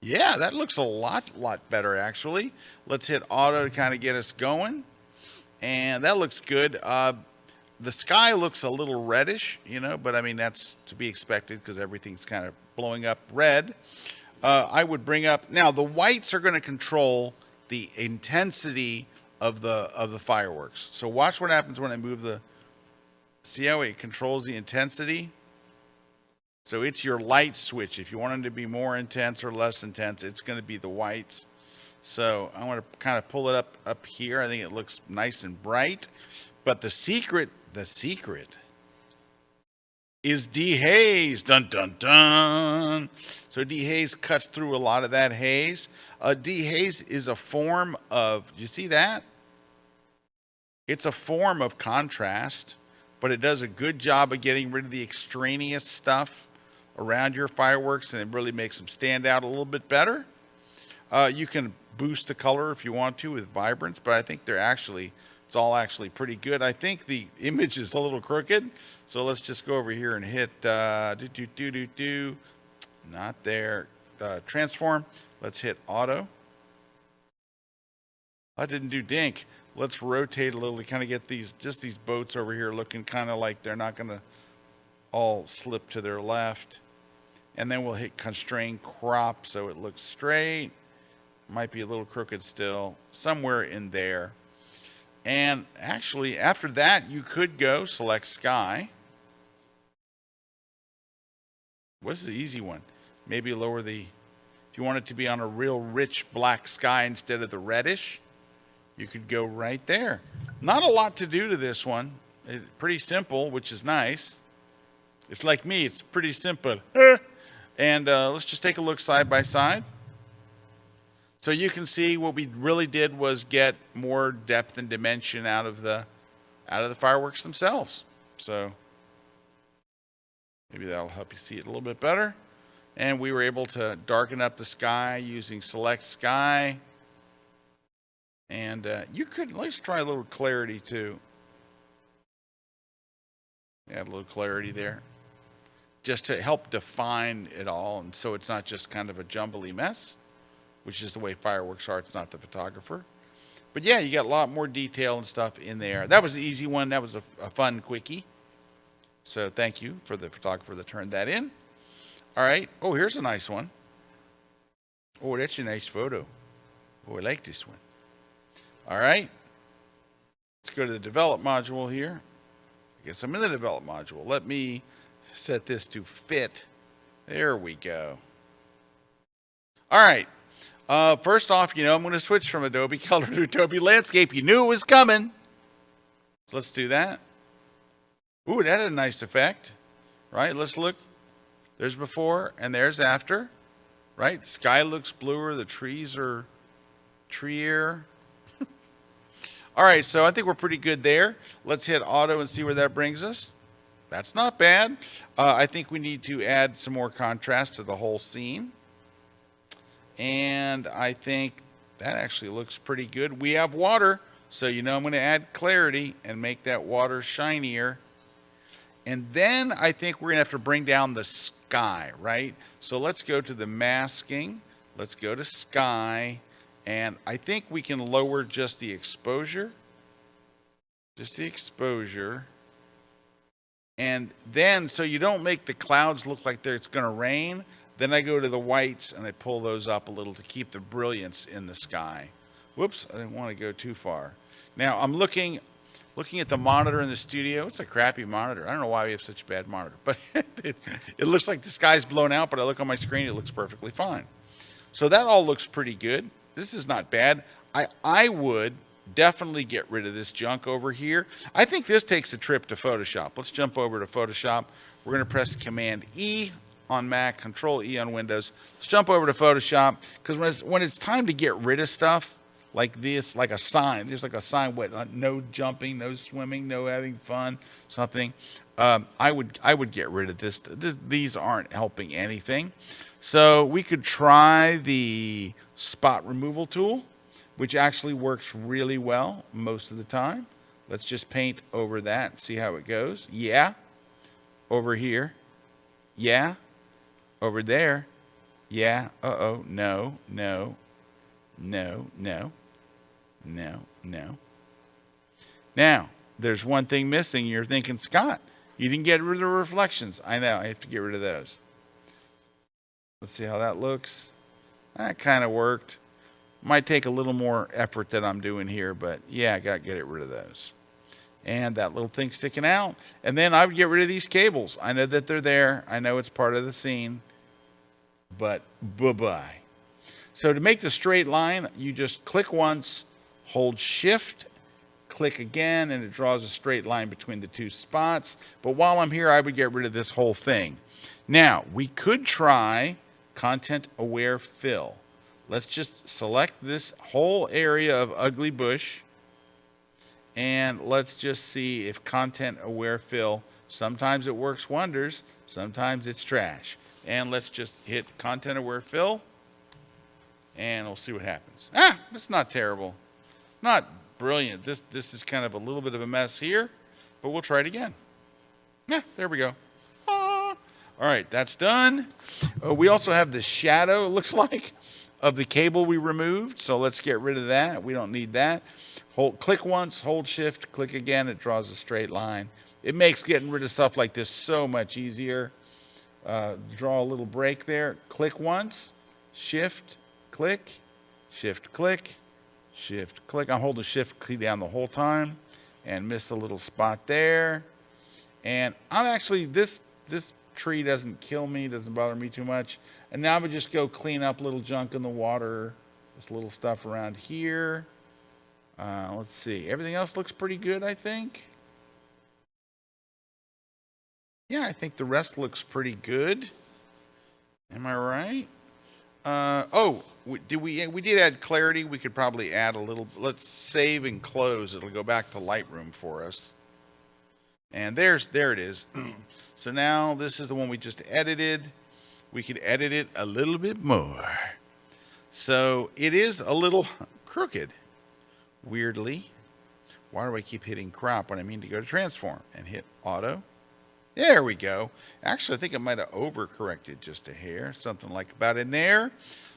Yeah, that looks a lot better, actually. Let's hit auto to kind of get us going. And that looks good. The sky looks a little reddish, you know, but I mean, that's to be expected because everything's kind of blowing up red. I would bring up, now the whites are going to control the intensity of the fireworks. So watch what happens when I move the, see how it controls the intensity? So it's your light switch. If you want them to be more intense or less intense, it's going to be the whites. So I want to kind of pull it up here. I think it looks nice and bright. But the secret is dehaze. Dun, dun, dun. So dehaze cuts through a lot of that haze. Dehaze is a form of, do you see that? It's a form of contrast, but it does a good job of getting rid of the extraneous stuff around your fireworks, and it really makes them stand out a little bit better. You can boost the color if you want to with vibrance, but I think it's all actually pretty good. I think the image is a little crooked, so let's just go over here and hit not there, transform. Let's hit auto. I didn't do dink. Let's rotate a little to kind of get these boats over here looking kind of like they're not going to all slip to their left. And then we'll hit constrain crop so it looks straight. Might be a little crooked still, somewhere in there. And actually, after that, you could go select sky. What's the easy one? Maybe lower the, if you want it to be on a real rich black sky instead of the reddish, you could go right there. Not a lot to do to this one. It's pretty simple, which is nice. It's like me, it's pretty simple. And let's just take a look side by side. So you can see what we really did was get more depth and dimension out of the fireworks themselves. So maybe that'll help you see it a little bit better. And we were able to darken up the sky using select sky. And you could, let's try a little clarity too. Add a little clarity there, just to help define it all, and so it's not just kind of a jumbly mess, which is the way fireworks are. It's not the photographer. But yeah, you got a lot more detail and stuff in there. That was an easy one. That was a fun quickie. So thank you for the photographer that turned that in. All right. Oh, here's a nice one. Oh, that's a nice photo. Oh, I like this one. All right. Let's go to the develop module here. I guess I'm in the develop module. Let me set this to fit. There we go. All right. First off, you know, I'm going to switch from Adobe Color to Adobe Landscape. You knew it was coming. So let's do that. Ooh, that had a nice effect, right? Let's look. There's before and there's after, right? The sky looks bluer. The trees are treeier. All right, so I think we're pretty good there. Let's hit auto and see where that brings us. That's not bad. I think we need to add some more contrast to the whole scene. And I think that actually looks pretty good. We have water, so you know I'm going to add clarity and make that water shinier. And then I think we're going to have to bring down the sky, right? So let's go to the masking. Let's go to sky. And I think we can lower just the exposure. Just the exposure. And then, so you don't make the clouds look like it's going to rain, then I go to the whites and I pull those up a little to keep the brilliance in the sky. Whoops, I didn't want to go too far. Now I'm looking at the monitor in the studio. It's a crappy monitor. I don't know why we have such a bad monitor, but it looks like the sky's blown out, but I look on my screen, it looks perfectly fine. So that all looks pretty good. This is not bad. I would definitely get rid of this junk over here. I think this takes a trip to Photoshop. Let's jump over to Photoshop. We're going to press Command E on Mac, Control E on Windows. Let's jump over to Photoshop, because when it's time to get rid of stuff like this, like a sign, there's like a sign, no jumping, no swimming, no having fun, something. I would get rid of this. These aren't helping anything. So we could try the spot removal tool, which actually works really well most of the time. Let's just paint over that and see how it goes. Yeah. Over here. Yeah. over there. Yeah, uh-oh, no, no, no, no, no, no. Now, there's one thing missing. You're thinking, Scott, you didn't get rid of the reflections. I know, I have to get rid of those. Let's see how that looks. That kind of worked. Might take a little more effort that I'm doing here, but yeah, I got to get rid of those. And that little thing sticking out. And then I would get rid of these cables. I know that they're there. I know it's part of the scene. But bye-bye. So to make the straight line, you just click once, hold shift, click again, and it draws a straight line between the two spots. But while I'm here, I would get rid of this whole thing. Now, we could try content aware fill. Let's just select this whole area of ugly bush. And let's just see if content aware fill, sometimes it works wonders, sometimes it's trash. And let's just hit content aware fill, and we'll see what happens. It's not terrible, not brilliant. This is kind of a little bit of a mess here, but we'll try it again. There we go. All right, that's done. We also have the shadow, it looks like, of the cable we removed. So let's get rid of that. We don't need that. Click once, hold shift, click again. It draws a straight line. It makes getting rid of stuff like this so much easier. Draw a little break there. Click once, shift, click, shift, click, shift, click. I'm holding shift key down the whole time and missed a little spot there. And I'm actually, this tree doesn't kill me, doesn't bother me too much. And now I would just go clean up little junk in the water, this little stuff around here. Let's see. Everything else looks pretty good, I think. Yeah, I think the rest looks pretty good. Am I right? We did add clarity. We could probably add a little. Let's save and close. It'll go back to Lightroom for us. And there it is. So now this is the one we just edited. We could edit it a little bit more. So it is a little crooked. Weirdly. Why do I keep hitting crop when I mean to go to transform and hit auto? There we go. Actually, I think I might have overcorrected just a hair. Something like about in there.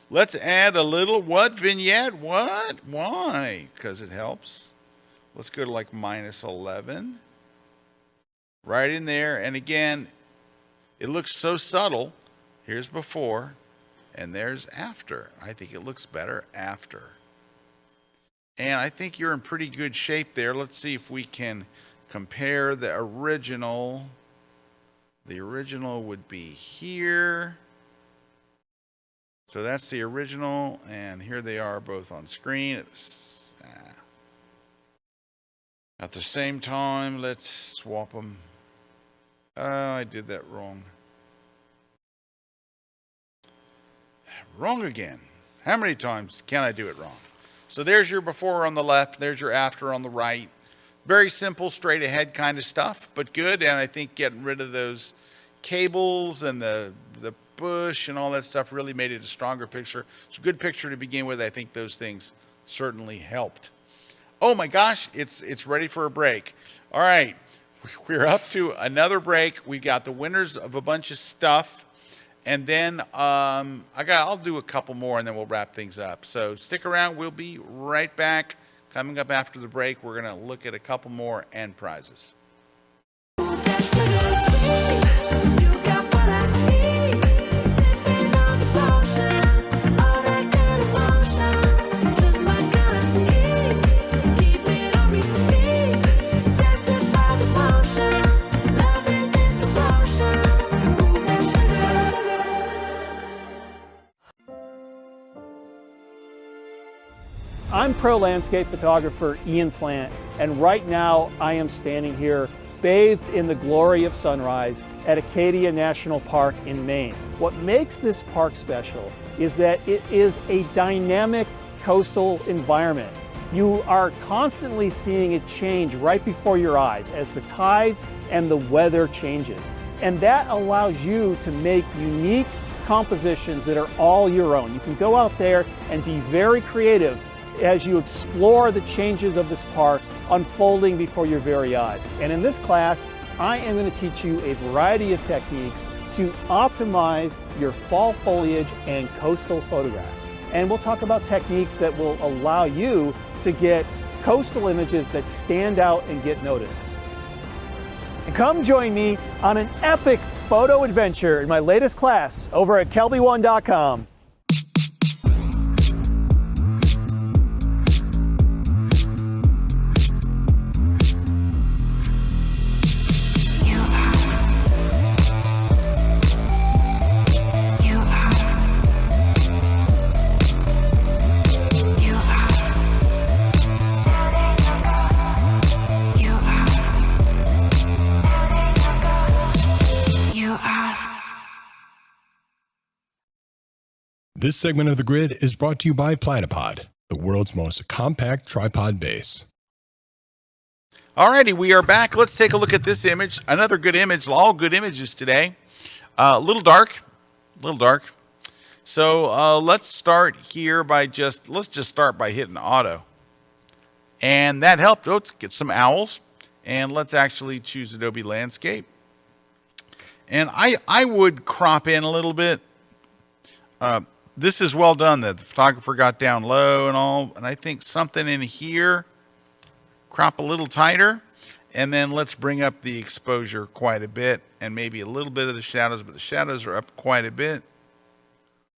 Let's add a little what vignette? What? Why? Because it helps. Let's go to like -11. Right in there. And again, it looks so subtle. Here's before and there's after. I think it looks better after. And I think you're in pretty good shape there. Let's see if we can compare the original. The original would be here. So that's the original, and here they are both on screen at the same time. Let's swap them. Oh, I did that wrong. Wrong again. How many times can I do it wrong? So there's your before on the left, there's your after on the right. Very simple, straight ahead kind of stuff, but good. And I think getting rid of those cables and the bush and all that stuff really made it a stronger picture. It's a good picture to begin with. I think those things certainly helped. Oh my gosh, it's ready for a break. All right, we're up to another break. We've got the winners of a bunch of stuff. And then I'll do a couple more and then we'll wrap things up. So stick around. We'll be right back. Coming up after the break, we're going to look at a couple more end prizes. I'm pro landscape photographer Ian Plant, and right now I am standing here bathed in the glory of sunrise at Acadia National Park in Maine. What makes this park special is that it is a dynamic coastal environment. You are constantly seeing it change right before your eyes as the tides and the weather changes. And that allows you to make unique compositions that are all your own. You can go out there and be very creative as you explore the changes of this park unfolding before your very eyes. And in this class, I am going to teach you a variety of techniques to optimize your fall foliage and coastal photographs. And we'll talk about techniques that will allow you to get coastal images that stand out and get noticed. And come join me on an epic photo adventure in my latest class over at KelbyOne.com. This segment of the grid is brought to you by Platypod, the world's most compact tripod base. Alrighty, we are back. Let's take a look at this image. Another good image. All good images today. A little dark. So let's start here by let's just start by hitting auto. And that helped. Let's get some owls. And let's actually choose Adobe Landscape. And I would crop in a little bit. This is well done. The photographer got down low and all. And I think something in here, crop a little tighter. And then let's bring up the exposure quite a bit. And maybe a little bit of the shadows. But the shadows are up quite a bit.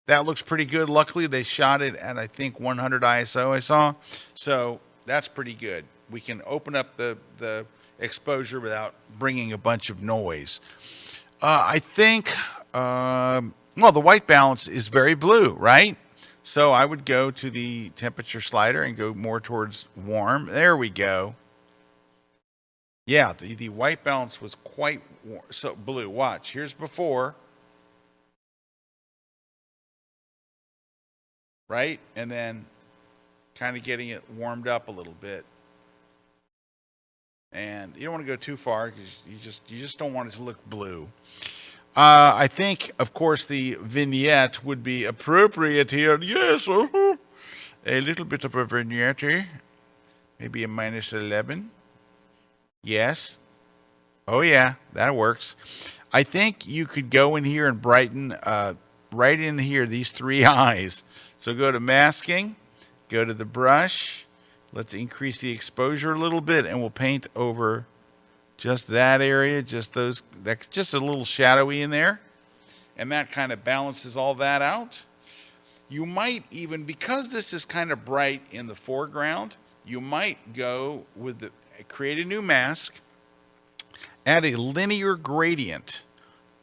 That looks pretty good. Luckily, they shot it at, I think, 100 ISO I saw. So that's pretty good. We can open up the exposure without bringing a bunch of noise. I think... well, the white balance is very blue, right? So I would go to the temperature slider and go more towards warm. There we go. Yeah, the white balance was quite warm. So blue, watch. Here's before. Right? And then kind of getting it warmed up a little bit. And you don't want to go too far because you just don't want it to look blue. I think, of course, the vignette would be appropriate here. Yes, a little bit of a vignette. Maybe a -11. Yes. Oh, yeah, that works. I think you could go in here and brighten right in here these three eyes. So go to masking, go to the brush. Let's increase the exposure a little bit, and we'll paint over just that area, just those, that's just a little shadowy in there. And that kind of balances all that out. You might even, because this is kind of bright in the foreground, you might go with create a new mask, add a linear gradient,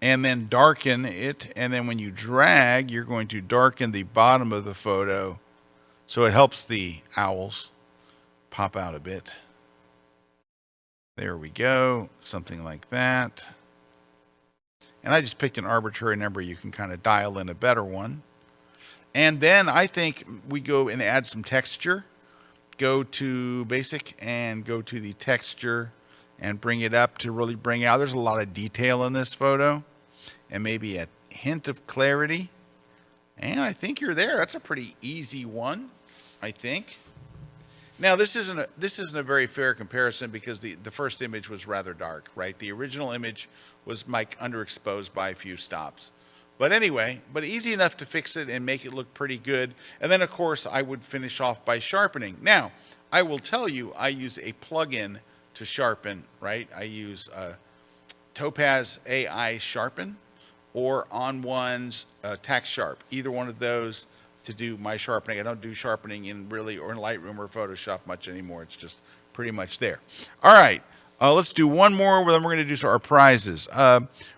and then darken it. And then when you drag, you're going to darken the bottom of the photo so it helps the owls pop out a bit. There we go, something like that. And I just picked an arbitrary number. You can kind of dial in a better one. And then I think we go and add some texture. Go to basic and go to the texture and bring it up to really bring out. There's a lot of detail in this photo and maybe a hint of clarity. And I think you're there. That's a pretty easy one, I think. Now, this isn't a very fair comparison because the first image was rather dark, right? The original image was underexposed by a few stops. But anyway, but easy enough to fix it and make it look pretty good. And then, of course, I would finish off by sharpening. Now, I will tell you, I use a plugin to sharpen, right? I use Topaz AI Sharpen or On1's Tax Sharp. Either one of those to do my sharpening. I don't do sharpening in Lightroom or Photoshop much anymore. It's just pretty much there. All right, let's do one more. Then we're going to do our prizes.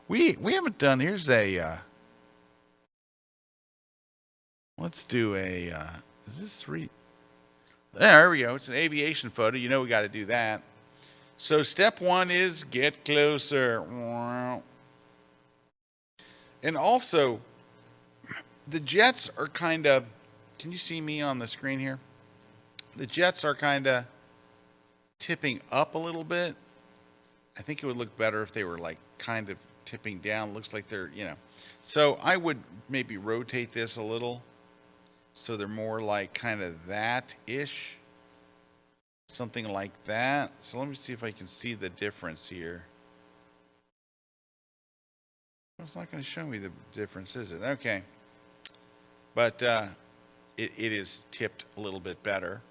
We haven't done. Here's a. Let's do a. Is this 3? There we go. It's an aviation photo. You know we got to do that. So step 1 is get closer. And also, the jets are kind of, can you see me on the screen here? The jets are kind of tipping up a little bit. I think it would look better if they were like kind of tipping down. Looks like they're, you know. So I would maybe rotate this a little so they're more like kind of that-ish. Something like that. So let me see if I can see the difference here. It's not going to show me the difference, is it? Okay. But it is tipped a little bit better.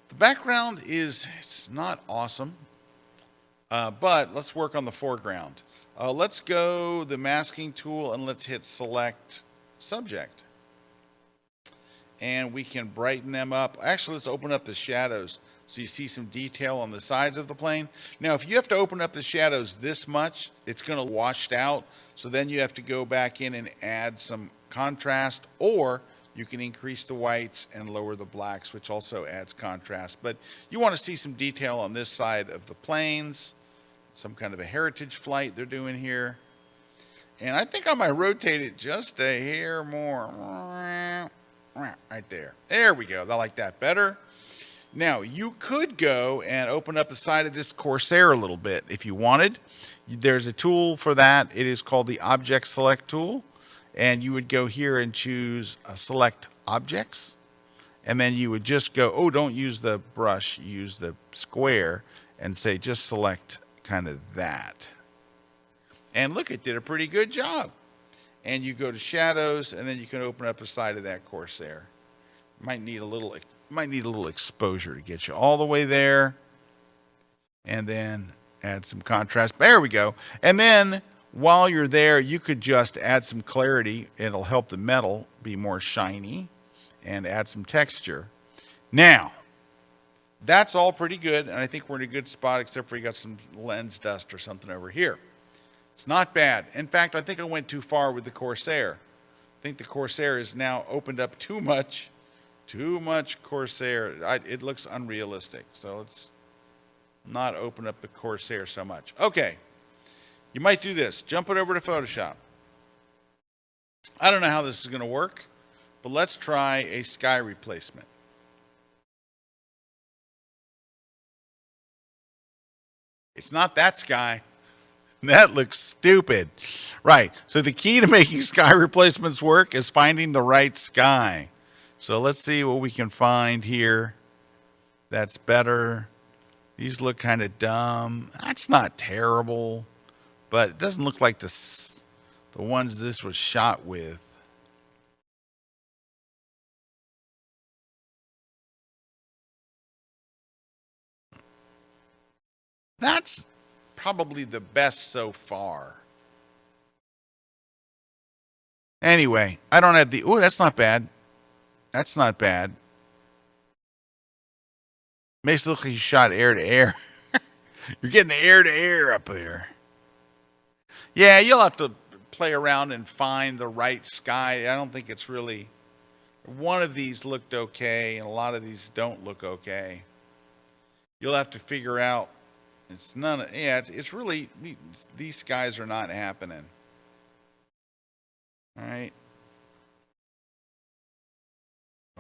The background it's not awesome, but let's work on the foreground. Let's go the masking tool and let's hit select subject. And we can brighten them up. Actually, let's open up the shadows so you see some detail on the sides of the plane. Now, if you have to open up the shadows this much, it's going to wash out. So then you have to go back in and add some contrast, or you can increase the whites and lower the blacks, which also adds contrast. But you want to see some detail on this side of the planes, some kind of a heritage flight they're doing here. And I think I might rotate it just a hair more. Right there. There we go. I like that better. Now, you could go and open up the side of this Corsair a little bit if you wanted. There's a tool for that. It is called the Object Select tool. And you would go here and choose Select Objects. And then you would just go, oh, don't use the brush, use the square, and say just select kind of that. And look, it did a pretty good job. And you go to shadows, and then you can open up the side of that Corsair. Might need a little exposure to get you all the way there. And then add some contrast. There we go. And then while you're there, you could just add some clarity. It'll help the metal be more shiny and add some texture. Now, that's all pretty good, and I think we're in a good spot, except for you got some lens dust or something over here. It's not bad. In fact, I think I went too far with the Corsair. I think the Corsair is now opened up too much Corsair. It looks unrealistic, so let's not open up the Corsair so much. Okay, you might do this. Jump it over to Photoshop. I don't know how this is going to work, but let's try a sky replacement. It's not that sky. That looks stupid. Right. So the key to making sky replacements work is finding the right sky. So let's see what we can find here. That's better. These look kind of dumb. That's not terrible, but it doesn't look like the ones this was shot with. That's probably the best so far. Anyway, I don't have the... Oh, that's not bad. That's not bad. Makes it look like you shot air to air. You're getting air to air up there. Yeah, you'll have to play around and find the right sky. I don't think it's really... One of these looked okay, and a lot of these don't look okay. You'll have to figure out... It's none of... Yeah, it's really... These skies are not happening. All right.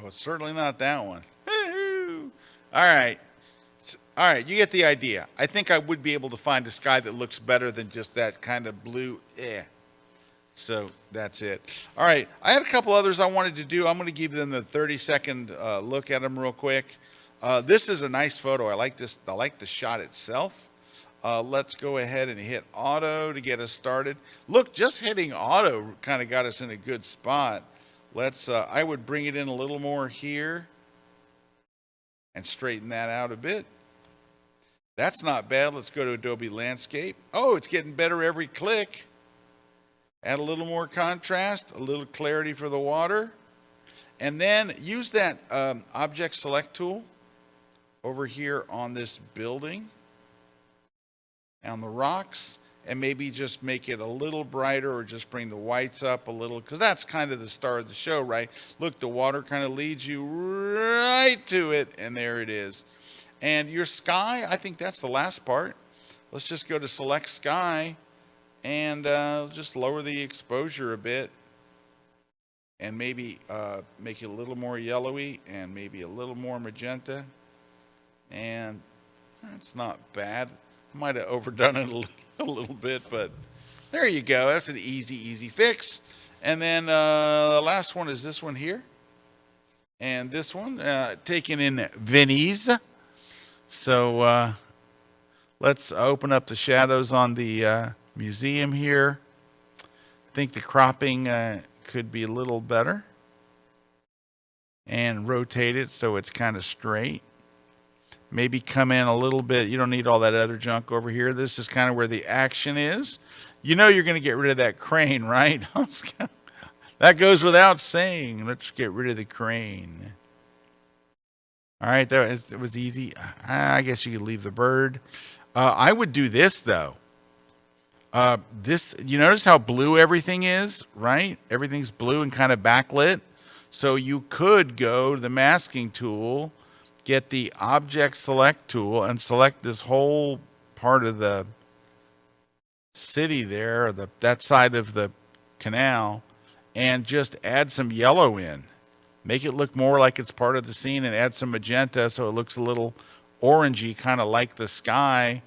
Oh, it's certainly not that one. All right. All right, you get the idea. I think I would be able to find a sky that looks better than just that kind of blue. So that's it. All right, I had a couple others I wanted to do. I'm going to give them the 30-second look at them real quick. This is a nice photo. I like this. I like the shot itself. Let's go ahead and hit auto to get us started. Look, just hitting auto kind of got us in a good spot. Let's, I would bring it in a little more here and straighten that out a bit. That's not bad. Let's go to Adobe Landscape. Oh, it's getting better every click. Add a little more contrast, a little clarity for the water. And then use that Object Select tool over here on this building, on the rocks, and maybe just make it a little brighter or just bring the whites up a little, because that's kind of the star of the show, right? Look, the water kind of leads you right to it, and there it is. And your sky, I think that's the last part. Let's just go to Select Sky and just lower the exposure a bit and maybe make it a little more yellowy and maybe a little more magenta. And that's not bad. Might have overdone it a little bit, but there you go. That's an easy fix. And then the last one is this one here. And this one, taken in Venice. So let's open up the shadows on the museum here. think the cropping could be a little better. And rotate it so it's kind of straight. Maybe come in a little bit. You don't need all that other junk over here. This is kind of where the action is. You know you're going to get rid of that crane, right? That goes without saying. Let's get rid of the crane. All right, it was easy. I guess you could leave the bird. I would do this, though. You notice how blue everything is, right? Everything's blue and kind of backlit. So you could go to the masking tool, get the object select tool, and select this whole part of the city there, or that side of the canal, and just add some yellow in. Make it look more like it's part of the scene, and add some magenta so it looks a little orangey, kind of like the sky.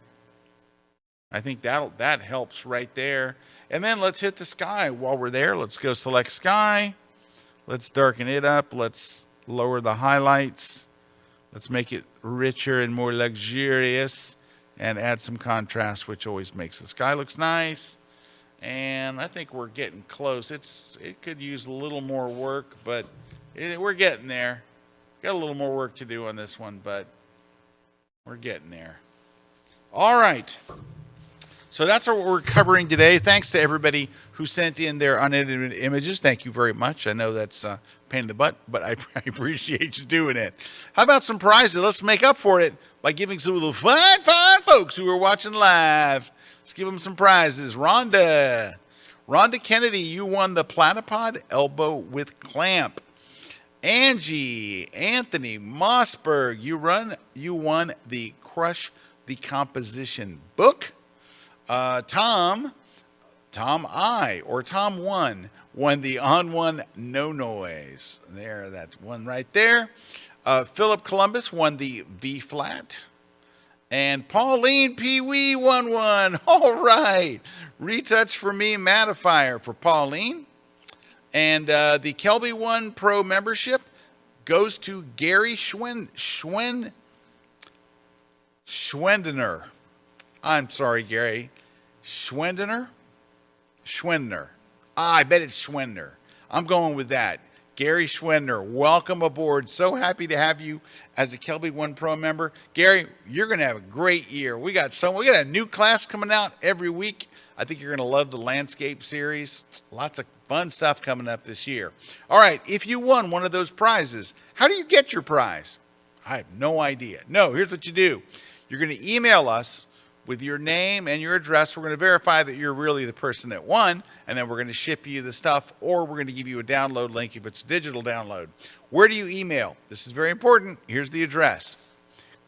I think that helps right there. And then let's hit the sky. While we're there, let's go select sky. Let's darken it up. Let's lower the highlights. Let's make it richer and more luxurious, and add some contrast, which always makes the sky looks nice. And I think we're getting close. It could use a little more work, but we're getting there. Got a little more work to do on this one, but we're getting there. All right. So that's what we're covering today. Thanks to everybody who sent in their unedited images. Thank you very much. I know that's a pain in the butt, but I appreciate you doing it. How about some prizes? Let's make up for it by giving some of the fine folks who are watching live. Let's give them some prizes. Rhonda Kennedy, you won the Platypod Elbow with Clamp. Anthony Mossberg, you won the Crush the Composition book. Tom 1 won the On One No Noise. There, that's one right there. Philip Columbus won the V flat. And Pauline Pee Wee won one. All right. Retouch for Me Mattifier for Pauline. And the KelbyOne Pro membership goes to Gary Schwendener. I'm sorry, Gary. Schwendener? I bet it's Schwender. I'm going with that. Gary Schwender, welcome aboard. So happy to have you as a KelbyOne Pro member. Gary, you're going to have a great year. We got a new class coming out every week. I think you're going to love the landscape series. Lots of fun stuff coming up this year. All right, if you won one of those prizes, how do you get your prize? I have no idea. No, here's what you do. You're going to email us with your name and your address. We're going to verify that you're really the person that won, and then we're going to ship you the stuff, or we're going to give you a download link if it's a digital download. Where do you email? This is very important. Here's the address.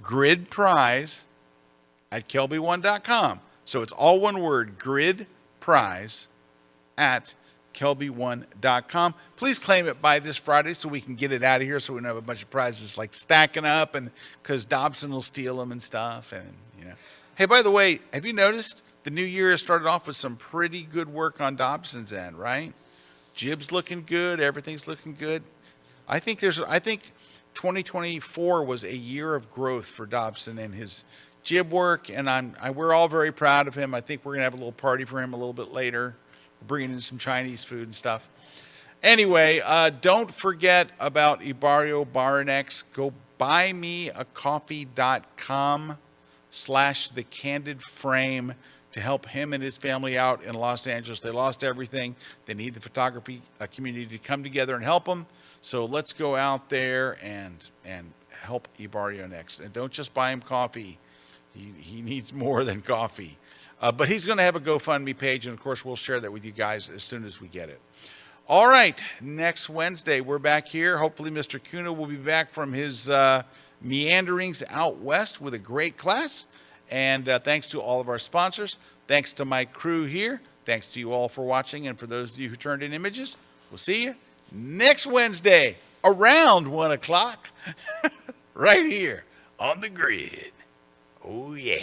gridprize@kelbyone.com. So it's all one word, gridprize@kelbyone.com. Please claim it by this Friday so we can get it out of here, so we don't have a bunch of prizes like stacking up, and because Dobson will steal them and stuff. And hey, by the way, have you noticed the new year has started off with some pretty good work on Dobson's end, right? Jib's looking good, everything's looking good. I think 2024 was a year of growth for Dobson and his jib work, and we're all very proud of him. I think we're gonna have a little party for him a little bit later. We're bringing in some Chinese food and stuff. Anyway, don't forget about Ibarrio Baranex. Go buymeacoffee.com/The Candid Frame to help him and his family out in Los Angeles. They lost everything. They need the photography community to come together and help them. So let's go out there and help Ibarrio next. And don't just buy him coffee. He needs more than coffee. But he's going to have a GoFundMe page, and of course we'll share that with you guys as soon as we get it. All right, next Wednesday we're back here. Hopefully Mr. KUNA will be back from his meanderings out west with a great class. And thanks to all of our sponsors. Thanks to my crew here. Thanks to you all for watching. And for those of you who turned in images, we'll see you next Wednesday around 1 o'clock right here on the grid. Oh, yeah.